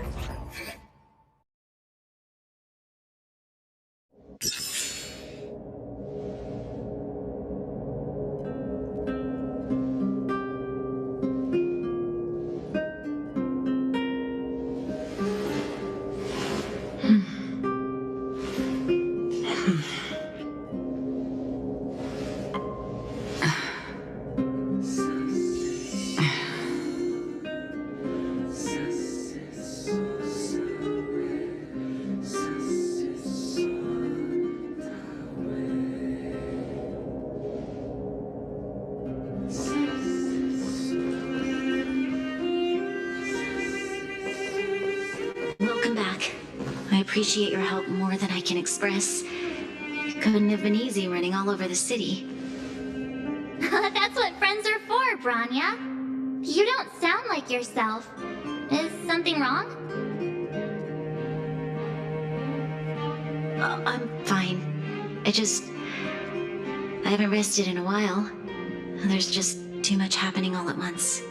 Appreciate your help more than I can express. It couldn't have been easy running all over the city. That's what friends are for, Branya. You don't sound like yourself. Is something wrong? I'm fine. I haven't rested in a while. There's just too much happening all at once.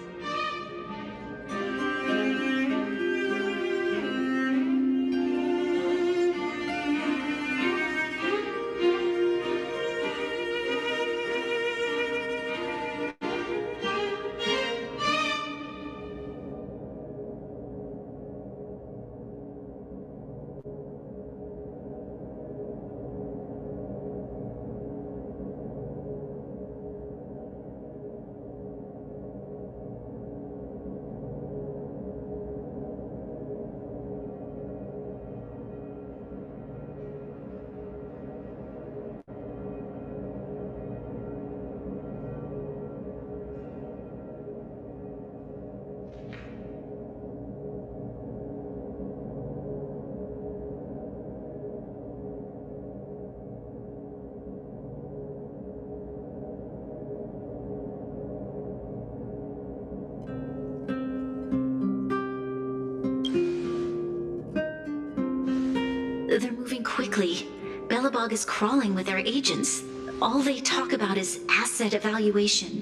They're moving quickly. Belobog is crawling with their agents. All they talk about is asset evaluation.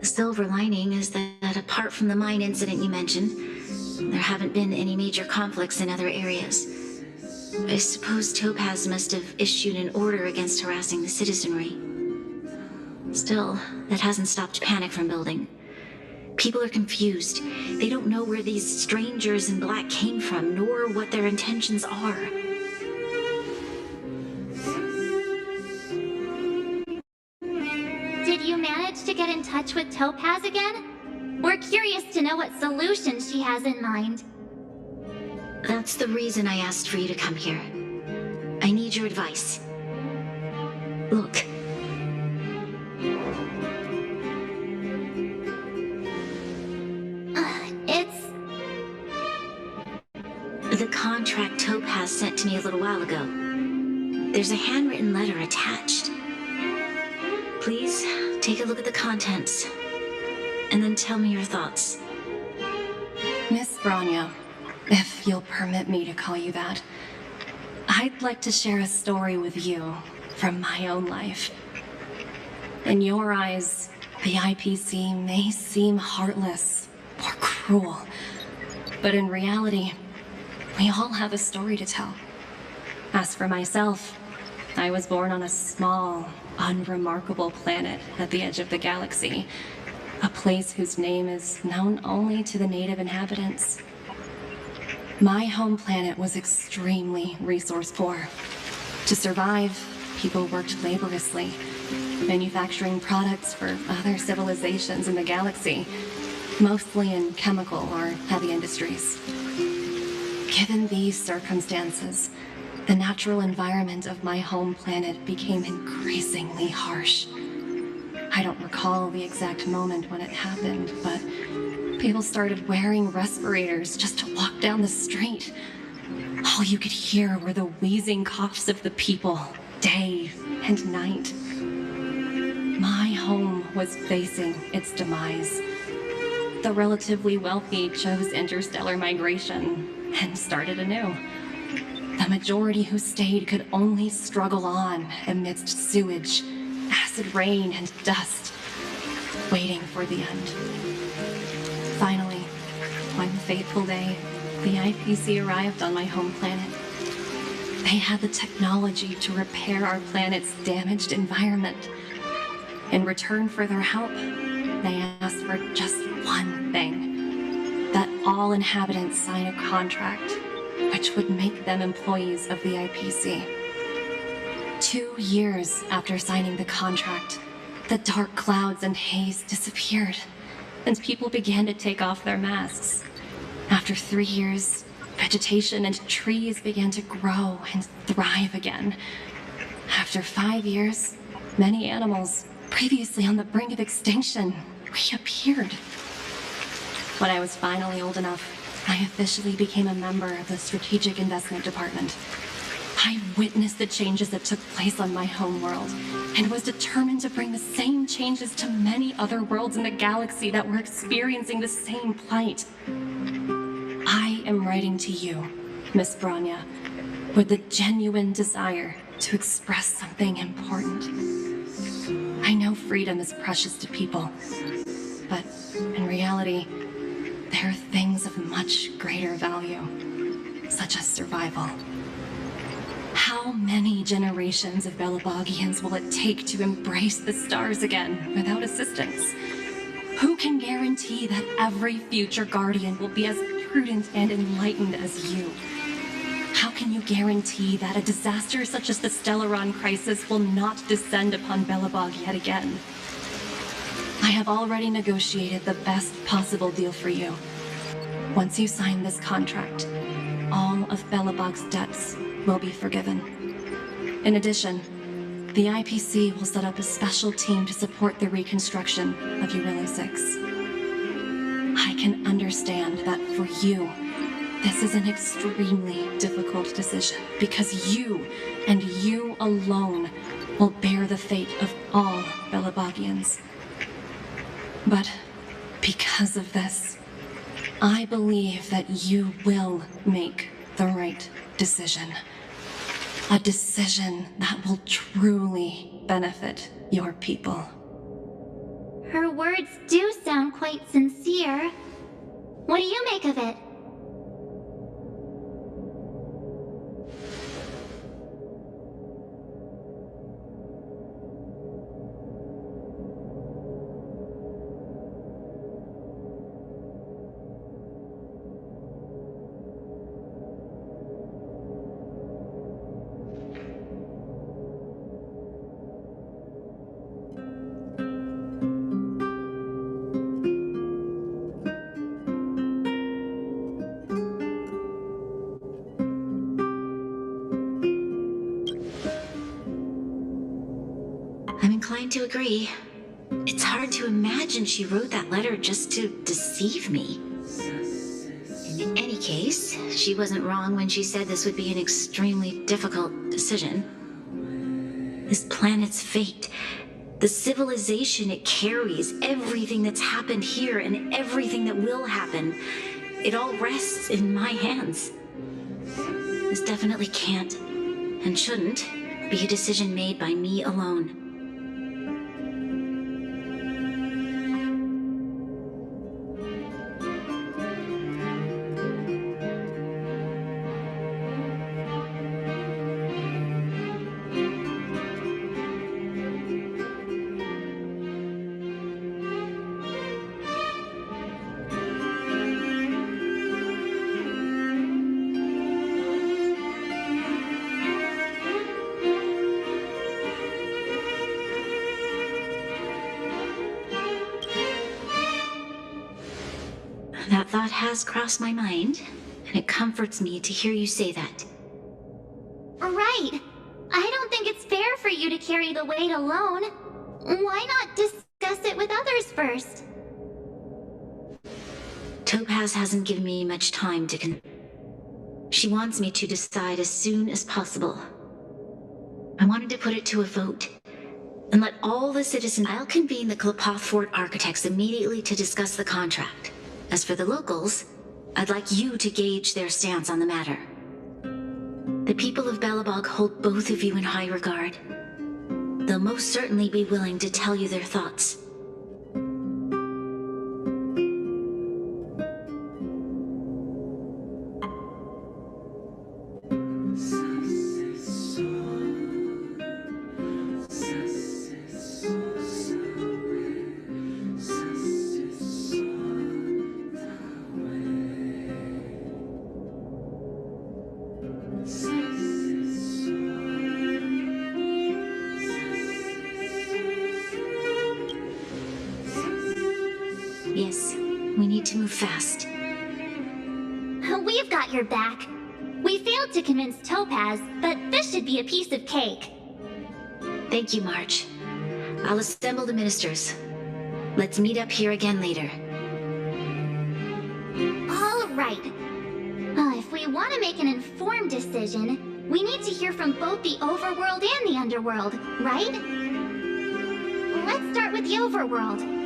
The silver lining is that apart from the mine incident you mentioned, there haven't been any major conflicts in other areas. I suppose Topaz must have issued an order against harassing the citizenry. Still, that hasn't stopped panic from building. People are confused. They don't know where these strangers in black came from, nor what their intentions are. Did you manage to get in touch with Topaz again? We're curious to know what solutions she has in mind. That's the reason I asked for you to come here. I need your advice. Look. The contract Topaz sent to me a little while ago. There's a handwritten letter attached. Please, take a look at the contents, and then tell me your thoughts. Miss Branya, if you'll permit me to call you that, I'd like to share a story with you from my own life. In your eyes, the IPC may seem heartless or cruel, but in reality, we all have a story to tell. As for myself, I was born on a small, unremarkable planet at the edge of the galaxy. A place whose name is known only to the native inhabitants. My home planet was extremely resource poor. To survive, people worked laboriously, manufacturing products for other civilizations in the galaxy, mostly in chemical or heavy industries. Given these circumstances, the natural environment of my home planet became increasingly harsh. I don't recall the exact moment when it happened, but people started wearing respirators just to walk down the street. All you could hear were the wheezing coughs of the people, day and night. My home was facing its demise. The relatively wealthy chose interstellar migration and started anew. The majority who stayed could only struggle on amidst sewage, acid rain, and dust, waiting for the end. Finally, one fateful day, the IPC arrived on my home planet. They had the technology to repair our planet's damaged environment. In return for their help, they asked for just one thing: that all inhabitants sign a contract which would make them employees of the IPC. 2 years after signing the contract, the dark clouds and haze disappeared, and people began to take off their masks. After 3 years, vegetation and trees began to grow and thrive again. After 5 years, many animals, previously on the brink of extinction, reappeared. When I was finally old enough, I officially became a member of the Strategic Investment Department. I witnessed the changes that took place on my homeworld, and was determined to bring the same changes to many other worlds in the galaxy that were experiencing the same plight. I am writing to you, Miss Branya, with the genuine desire to express something important. I know freedom is precious to people, but in reality, there are things of much greater value, such as survival. How many generations of Belabogians will it take to embrace the stars again without assistance? Who can guarantee that every future Guardian will be as prudent and enlightened as you? How can you guarantee that a disaster such as the Stellaron crisis will not descend upon Belobog yet again? I have already negotiated the best possible deal for you. Once you sign this contract, all of Belobog's debts will be forgiven. In addition, the IPC will set up a special team to support the reconstruction of Urilla 6. I can understand that for you, this is an extremely difficult decision, because you, and you alone, will bear the fate of all Belabogians. But because of this, I believe that you will make the right decision. A decision that will truly benefit your people. Her words do sound quite sincere. What do you make of it? I'm inclined to agree. It's hard to imagine she wrote that letter just to deceive me. In any case, she wasn't wrong when she said this would be an extremely difficult decision. This planet's fate, the civilization it carries, everything that's happened here and everything that will happen, it all rests in my hands. This definitely can't, and shouldn't, be a decision made by me alone. thought has crossed my mind, and it comforts me to hear you say that. Right. I don't think it's fair for you to carry the weight alone. Why not discuss it with others first? Topaz hasn't given me much time to She wants me to decide as soon as possible. I wanted to put it to a vote, and let all the citizens... I'll convene the Klapoth Fort architects immediately to discuss the contract. As for the locals, I'd like you to gauge their stance on the matter. The people of Belobog hold both of you in high regard. They'll most certainly be willing to tell you their thoughts. Yes, we need to move fast. We've got your back. We failed to convince Topaz, but this should be a piece of cake. Thank you, March. I'll assemble the ministers. Let's meet up here again later. All right. If we want to make an informed decision, we need to hear from both the overworld and the underworld, right? Let's start with the overworld.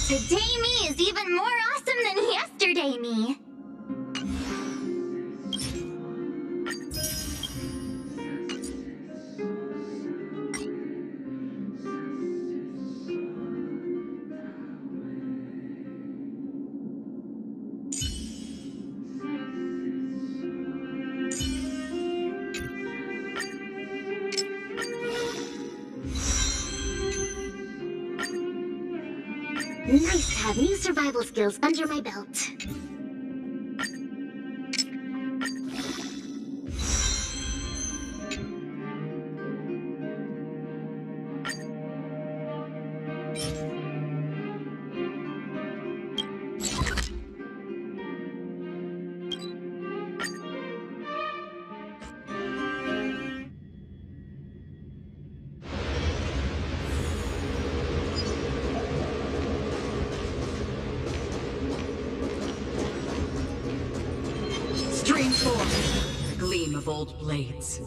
Today me is even more awesome than yesterday me. Nice to have new survival skills under my belt. Stream forth the gleam of old blades.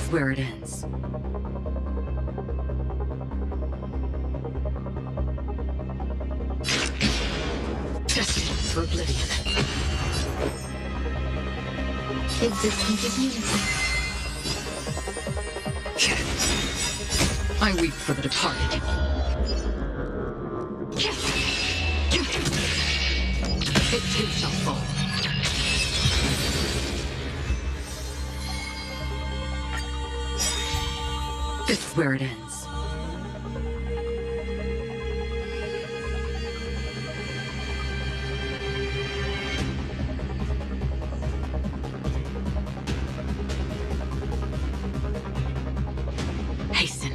is where it ends. Destined for oblivion. Existence is unity. I weep for the departed. It too shall fall. This is where it ends. Hasten.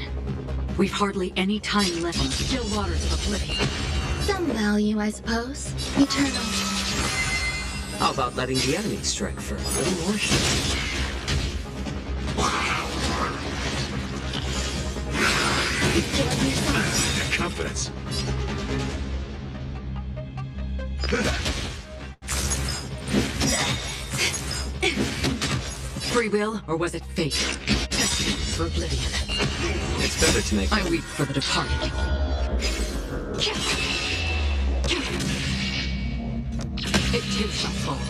We've hardly any time left on the still waters of oblivion. Some value, I suppose. Eternal. How about letting the enemy strike for a little more shit? Confidence. Free will, or was it fate? Destined for oblivion. It's better to make... I weep for the departed. It too shall fall.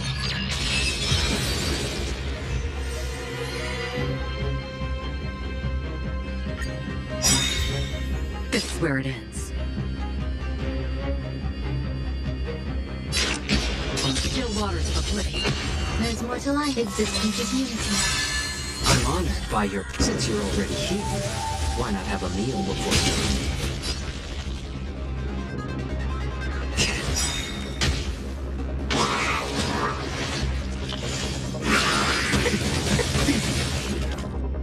This is where it ends. On the still waters of oblivion. There's more to life. Existence is unity. I'm honored by your... Since you're already here, why not have a meal before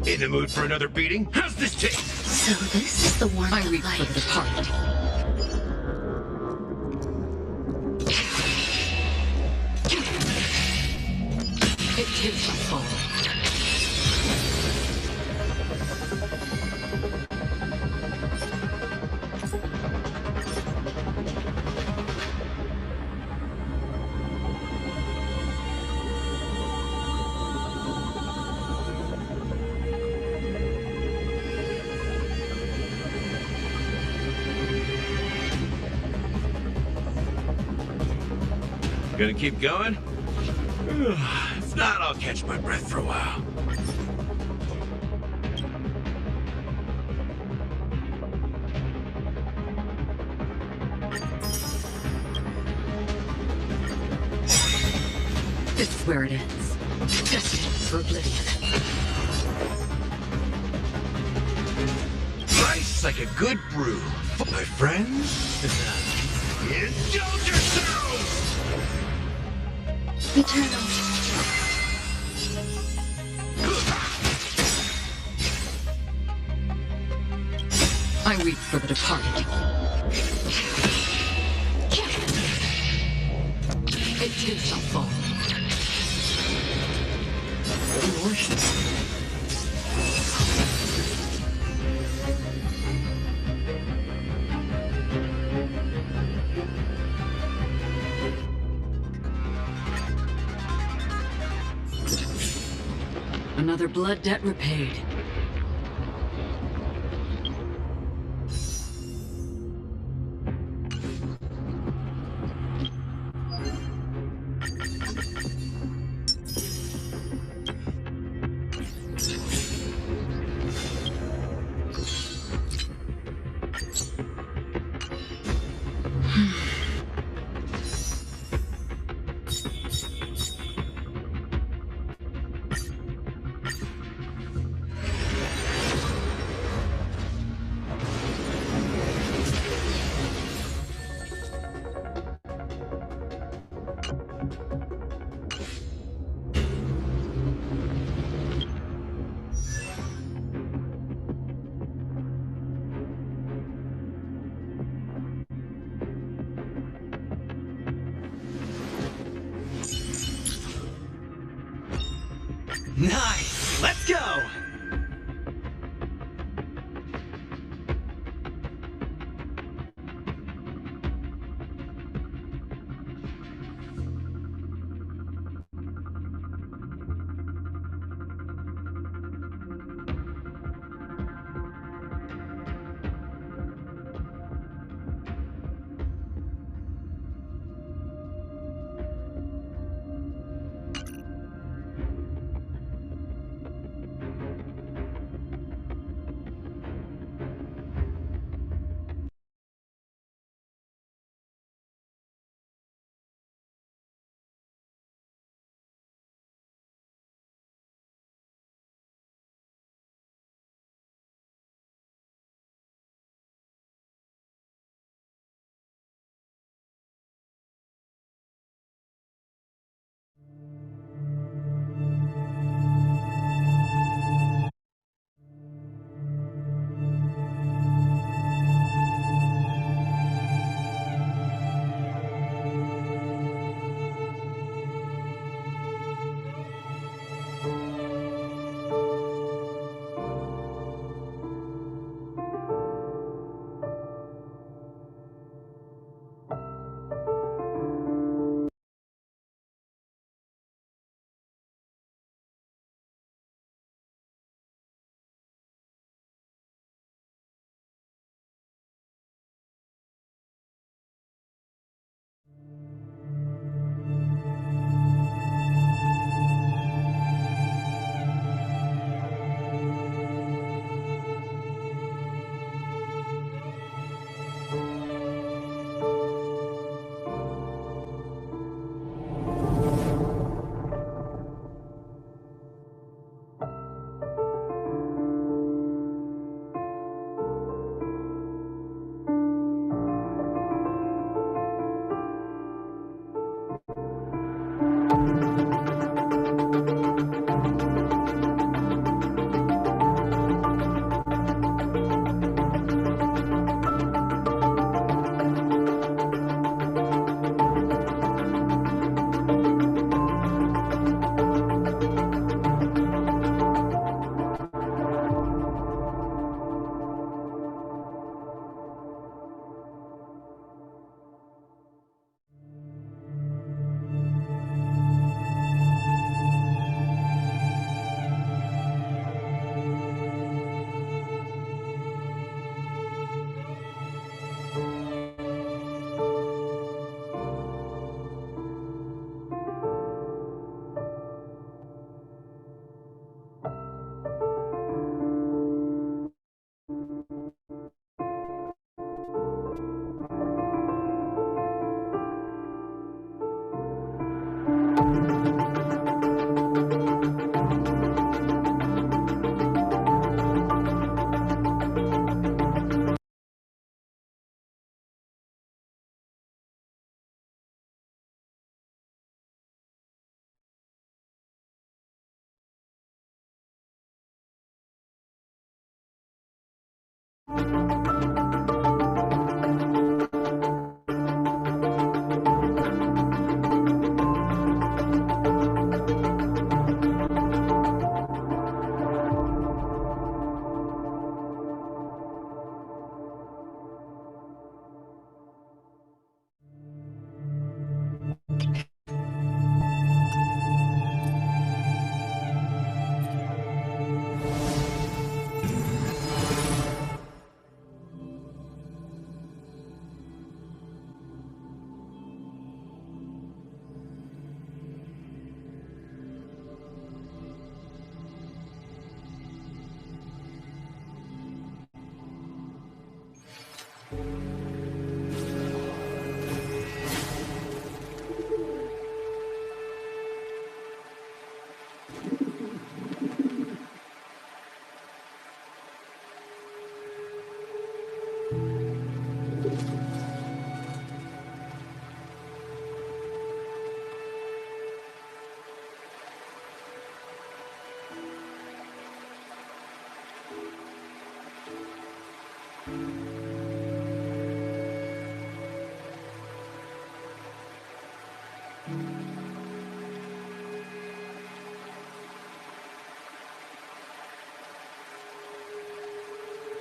you... In the mood for another beating? How's this taste? So this is the warmth I of weep life. for the departed. It too shall fall. Gonna keep going? If not, I'll catch my breath for a while. This is where it ends. Destined for oblivion. Nice like a good brew. My friends, indulge yourselves! Eternal. I weep for the departed. It too shall fall. Another blood debt repaid.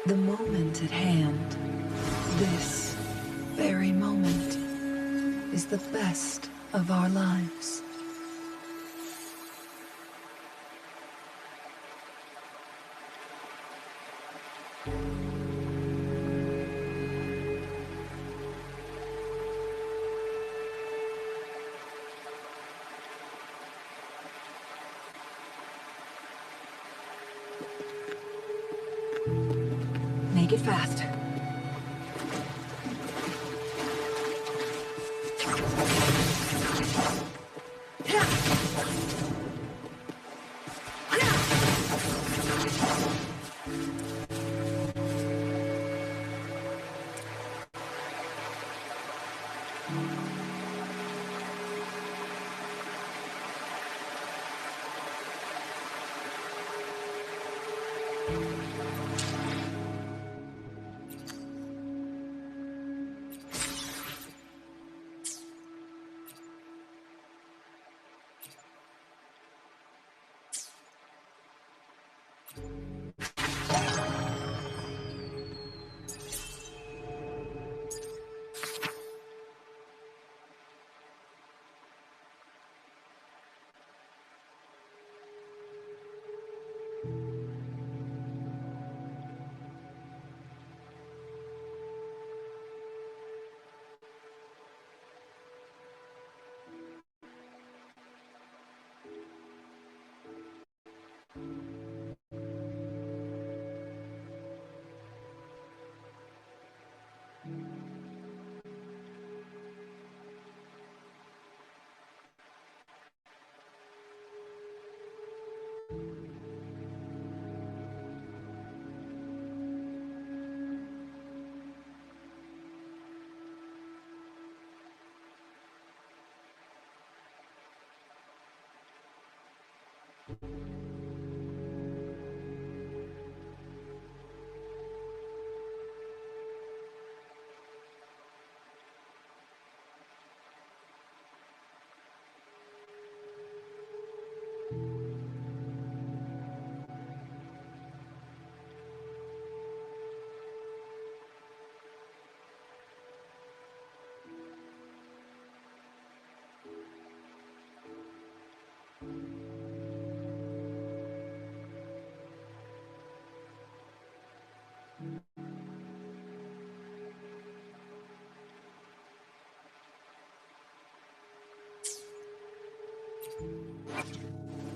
The moment at hand, this very moment, is the best of our lives. Make it fast.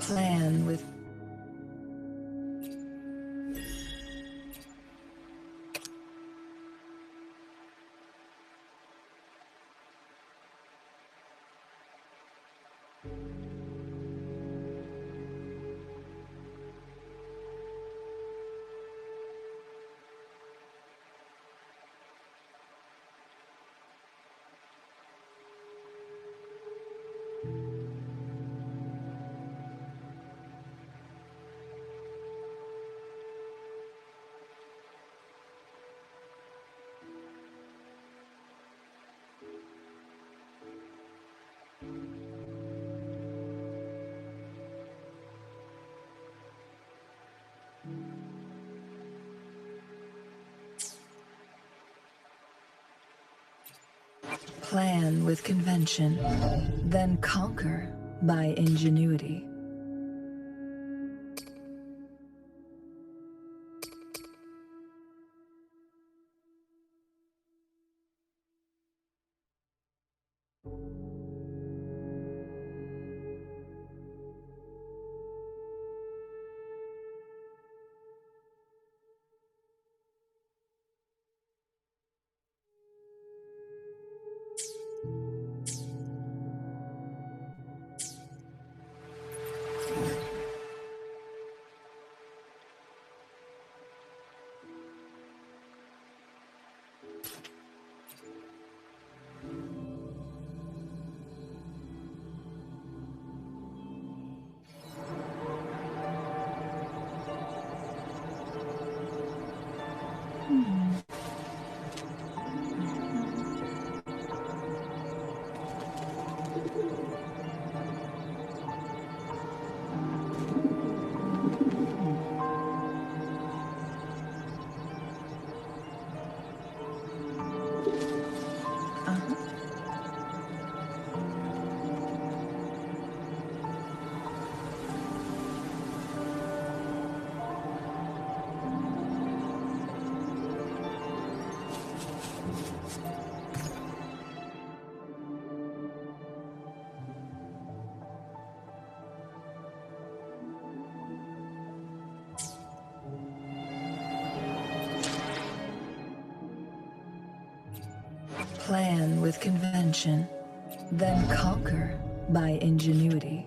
Plan with Plan with convention, then conquer by ingenuity. Plan with convention, then conquer by ingenuity.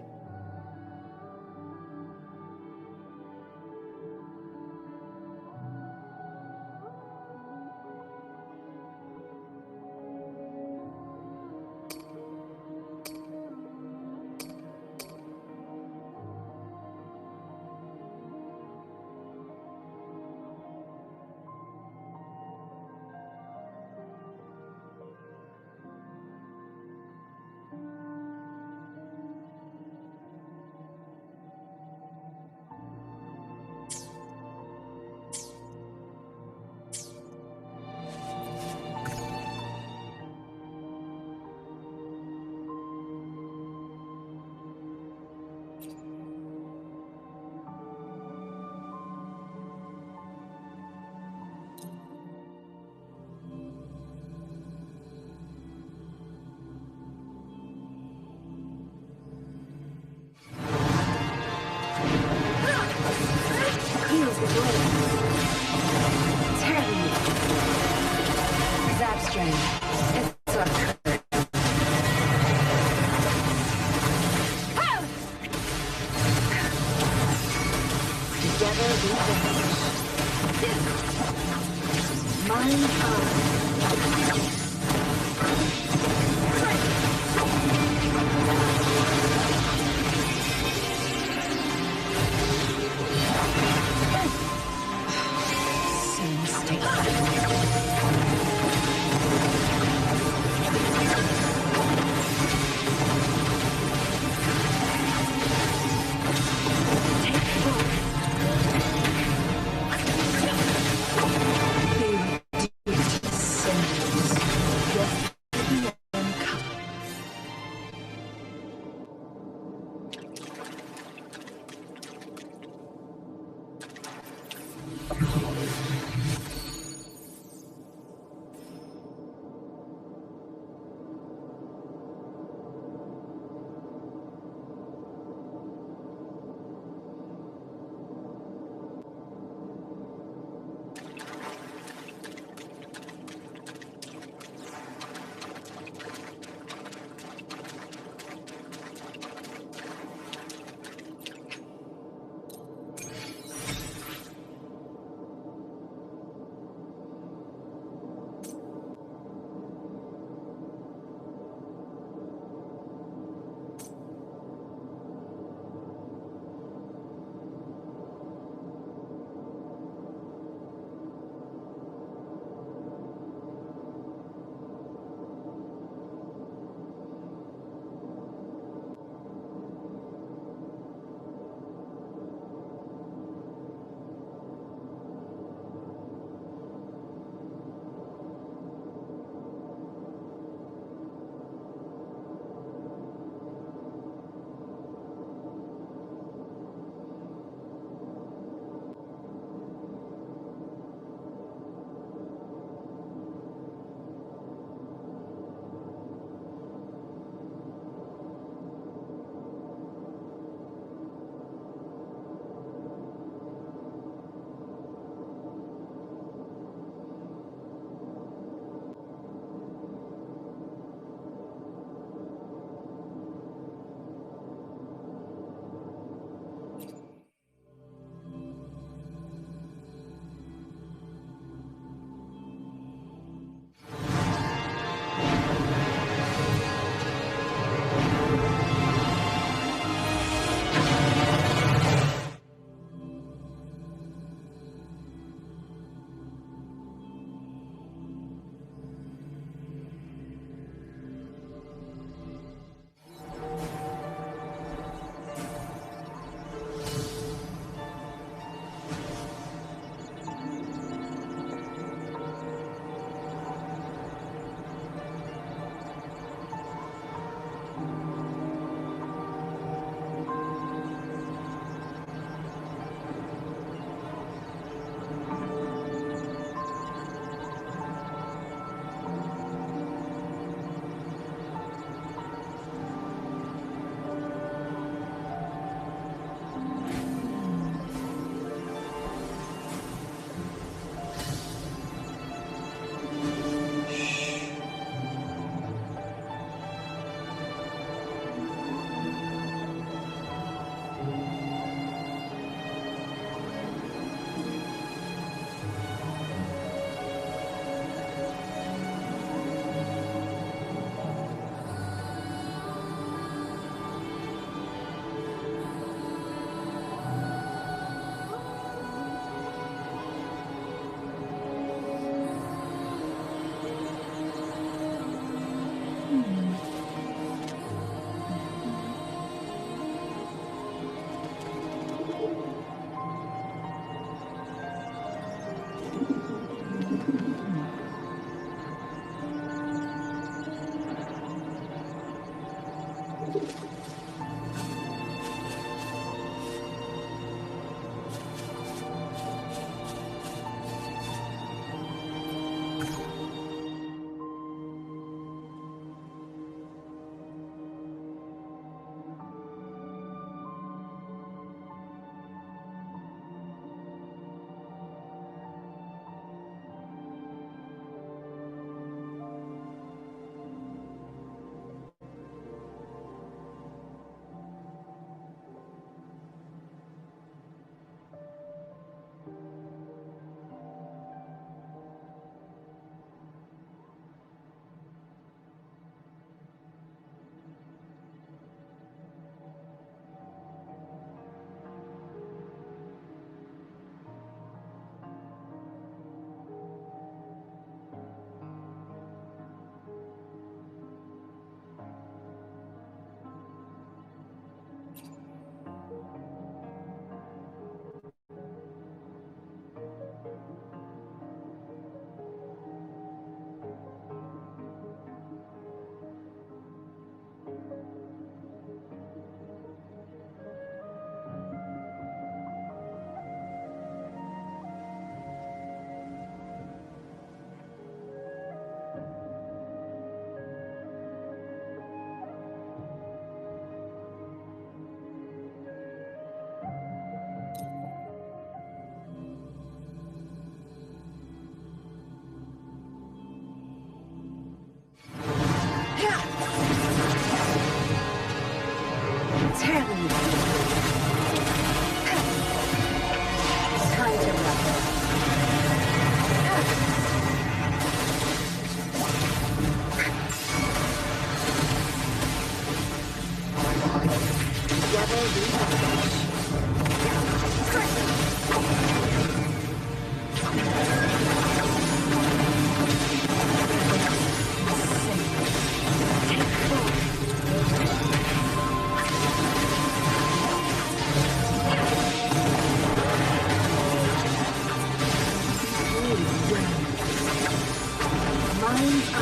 Mind's eye.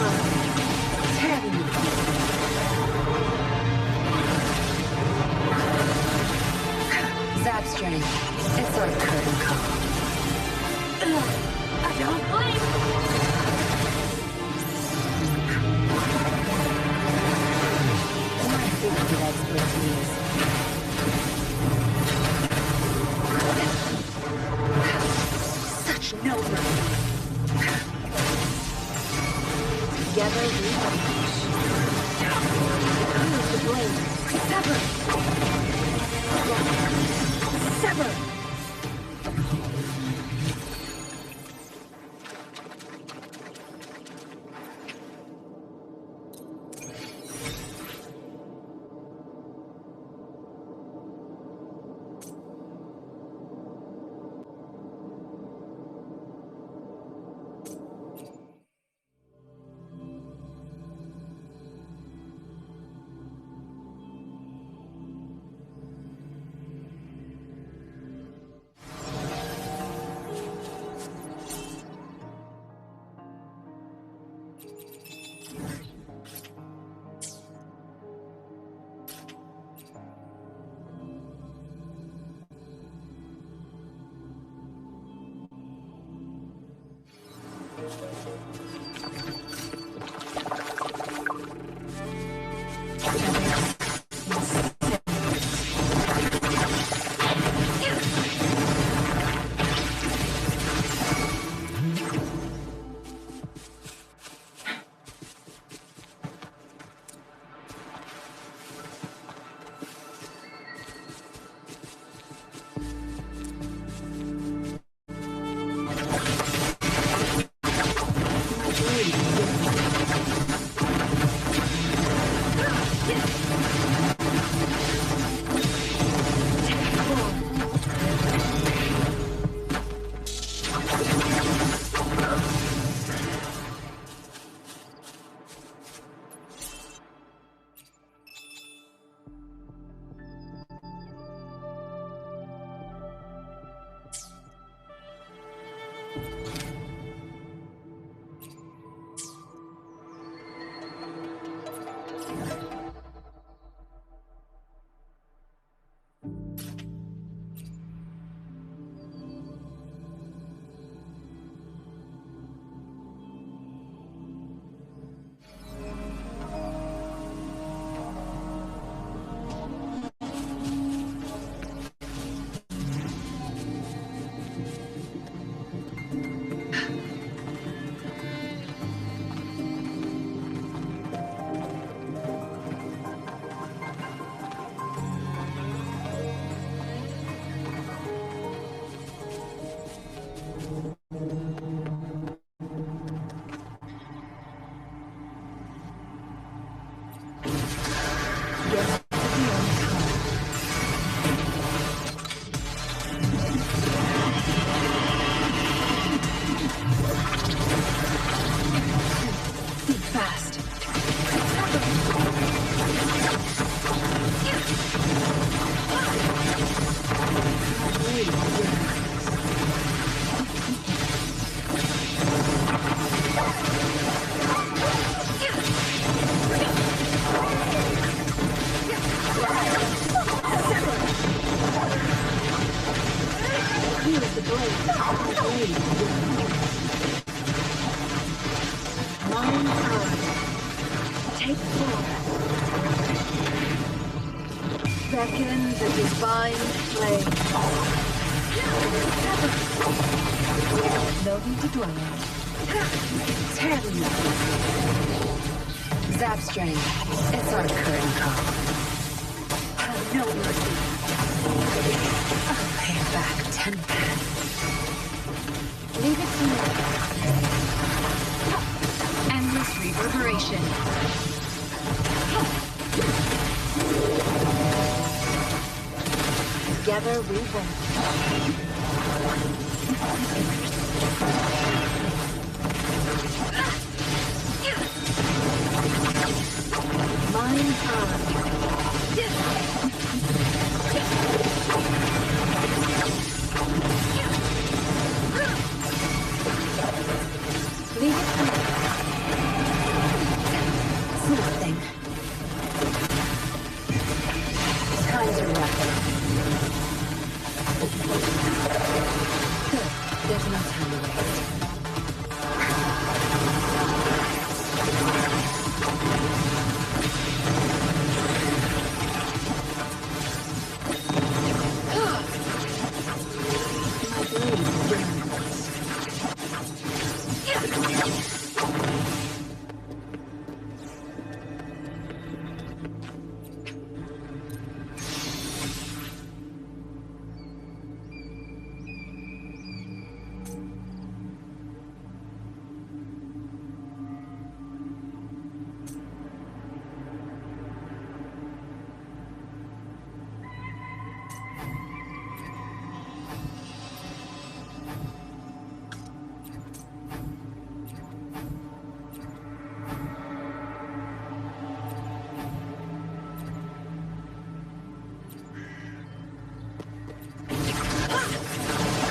Tearing you. Zap strain. It's our curtain call. I don't blink. My field expertise. Such no mercy. Together we vanish. Use the blade. Sever. Sever. Take form. Beckon the divine flame. No need to dwell on it. Tear them up. Zap strain. It's our curtain call. No mercy. I'll pay it back 10 pence. Leave it to me. Endless reverberation. Together we win. Mind's eye. Leave it to me.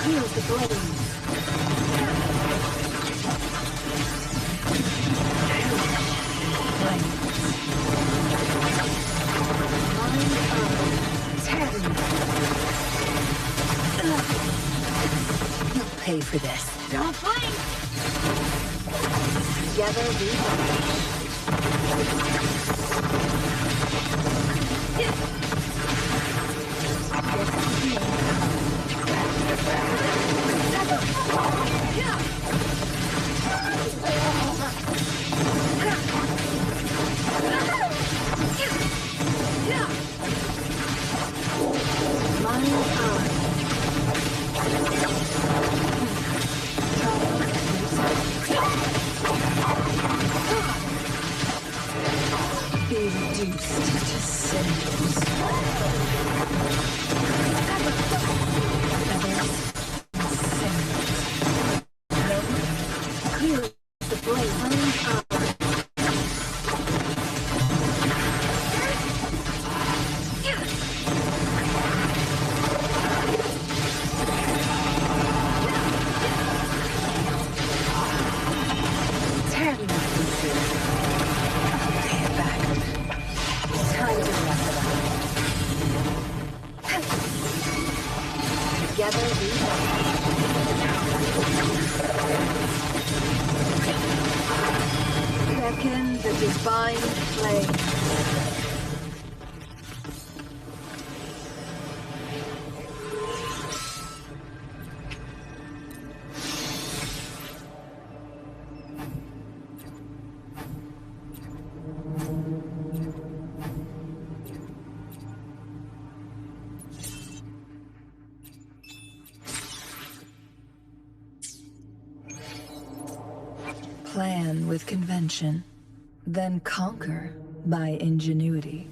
Here's the blade. You'll pay for this. Don't blink! Together we be reduced to cinders. Here's the blade. Together we beckon the divine flame. Plan with convention, then conquer by ingenuity.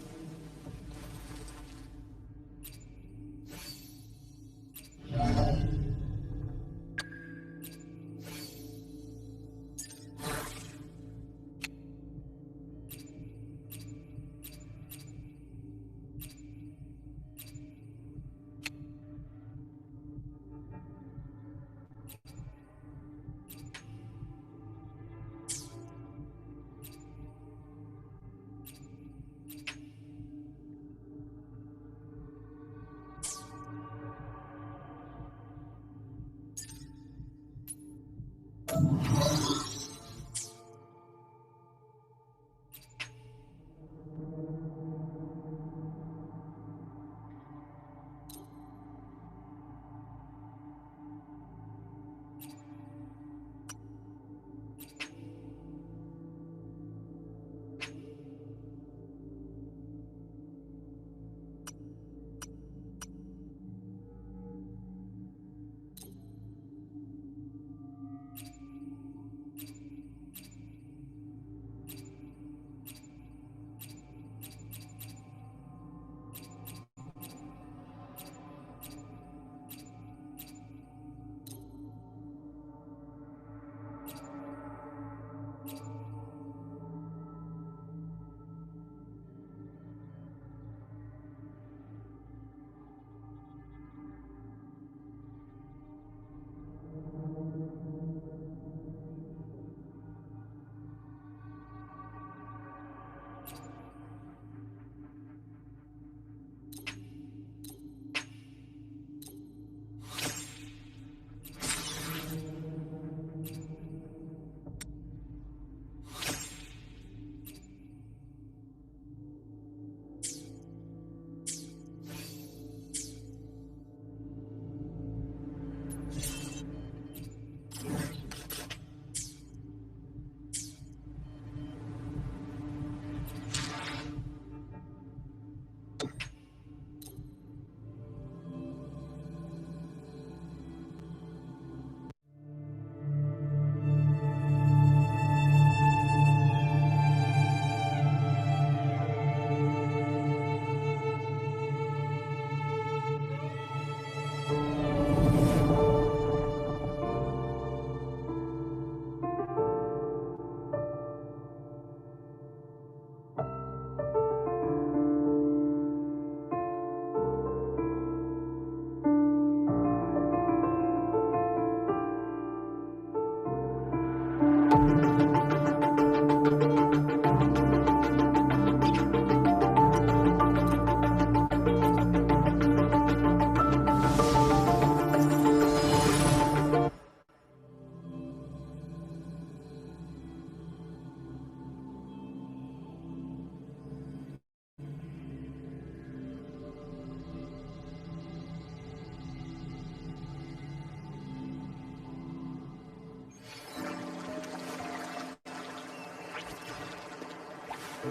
I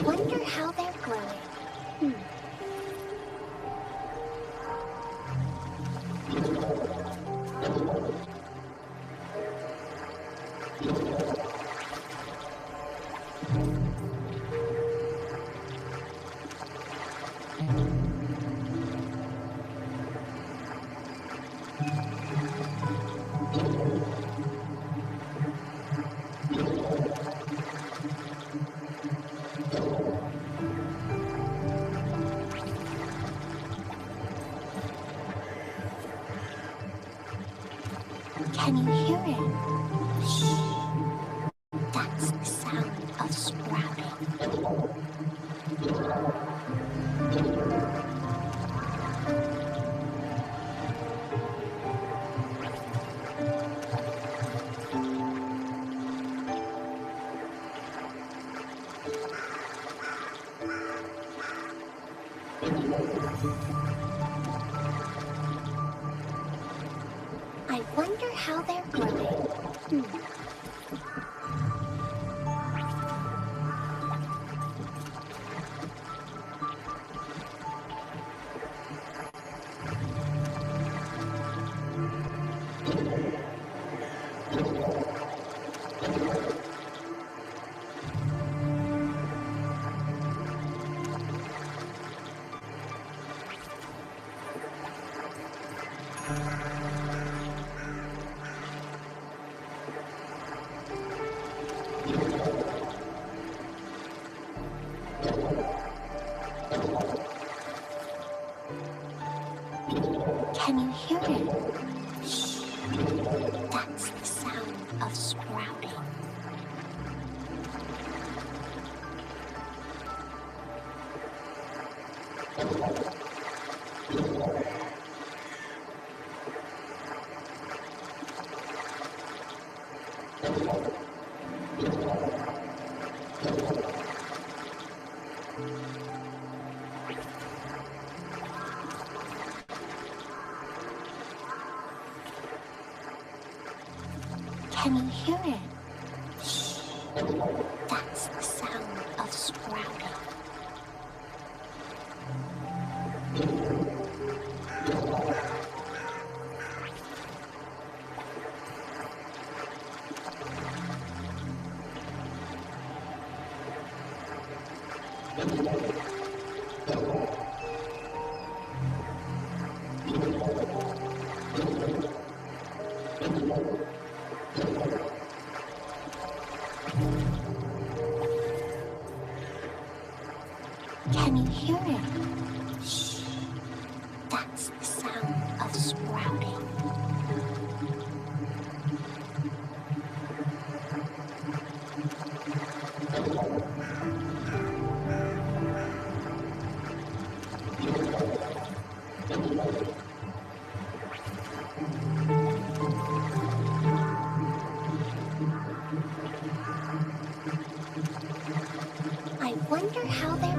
wonder how they're growing. Can you hear it? Shh. That's the sound of sprouting. I wonder how they're growing. Can you hear it? Shh. That's the sound of sprouting. Can you hear it? Shh. That's the sound of sprouting. Can you hear it? Shh. That's the sound of sprouting. I wonder how they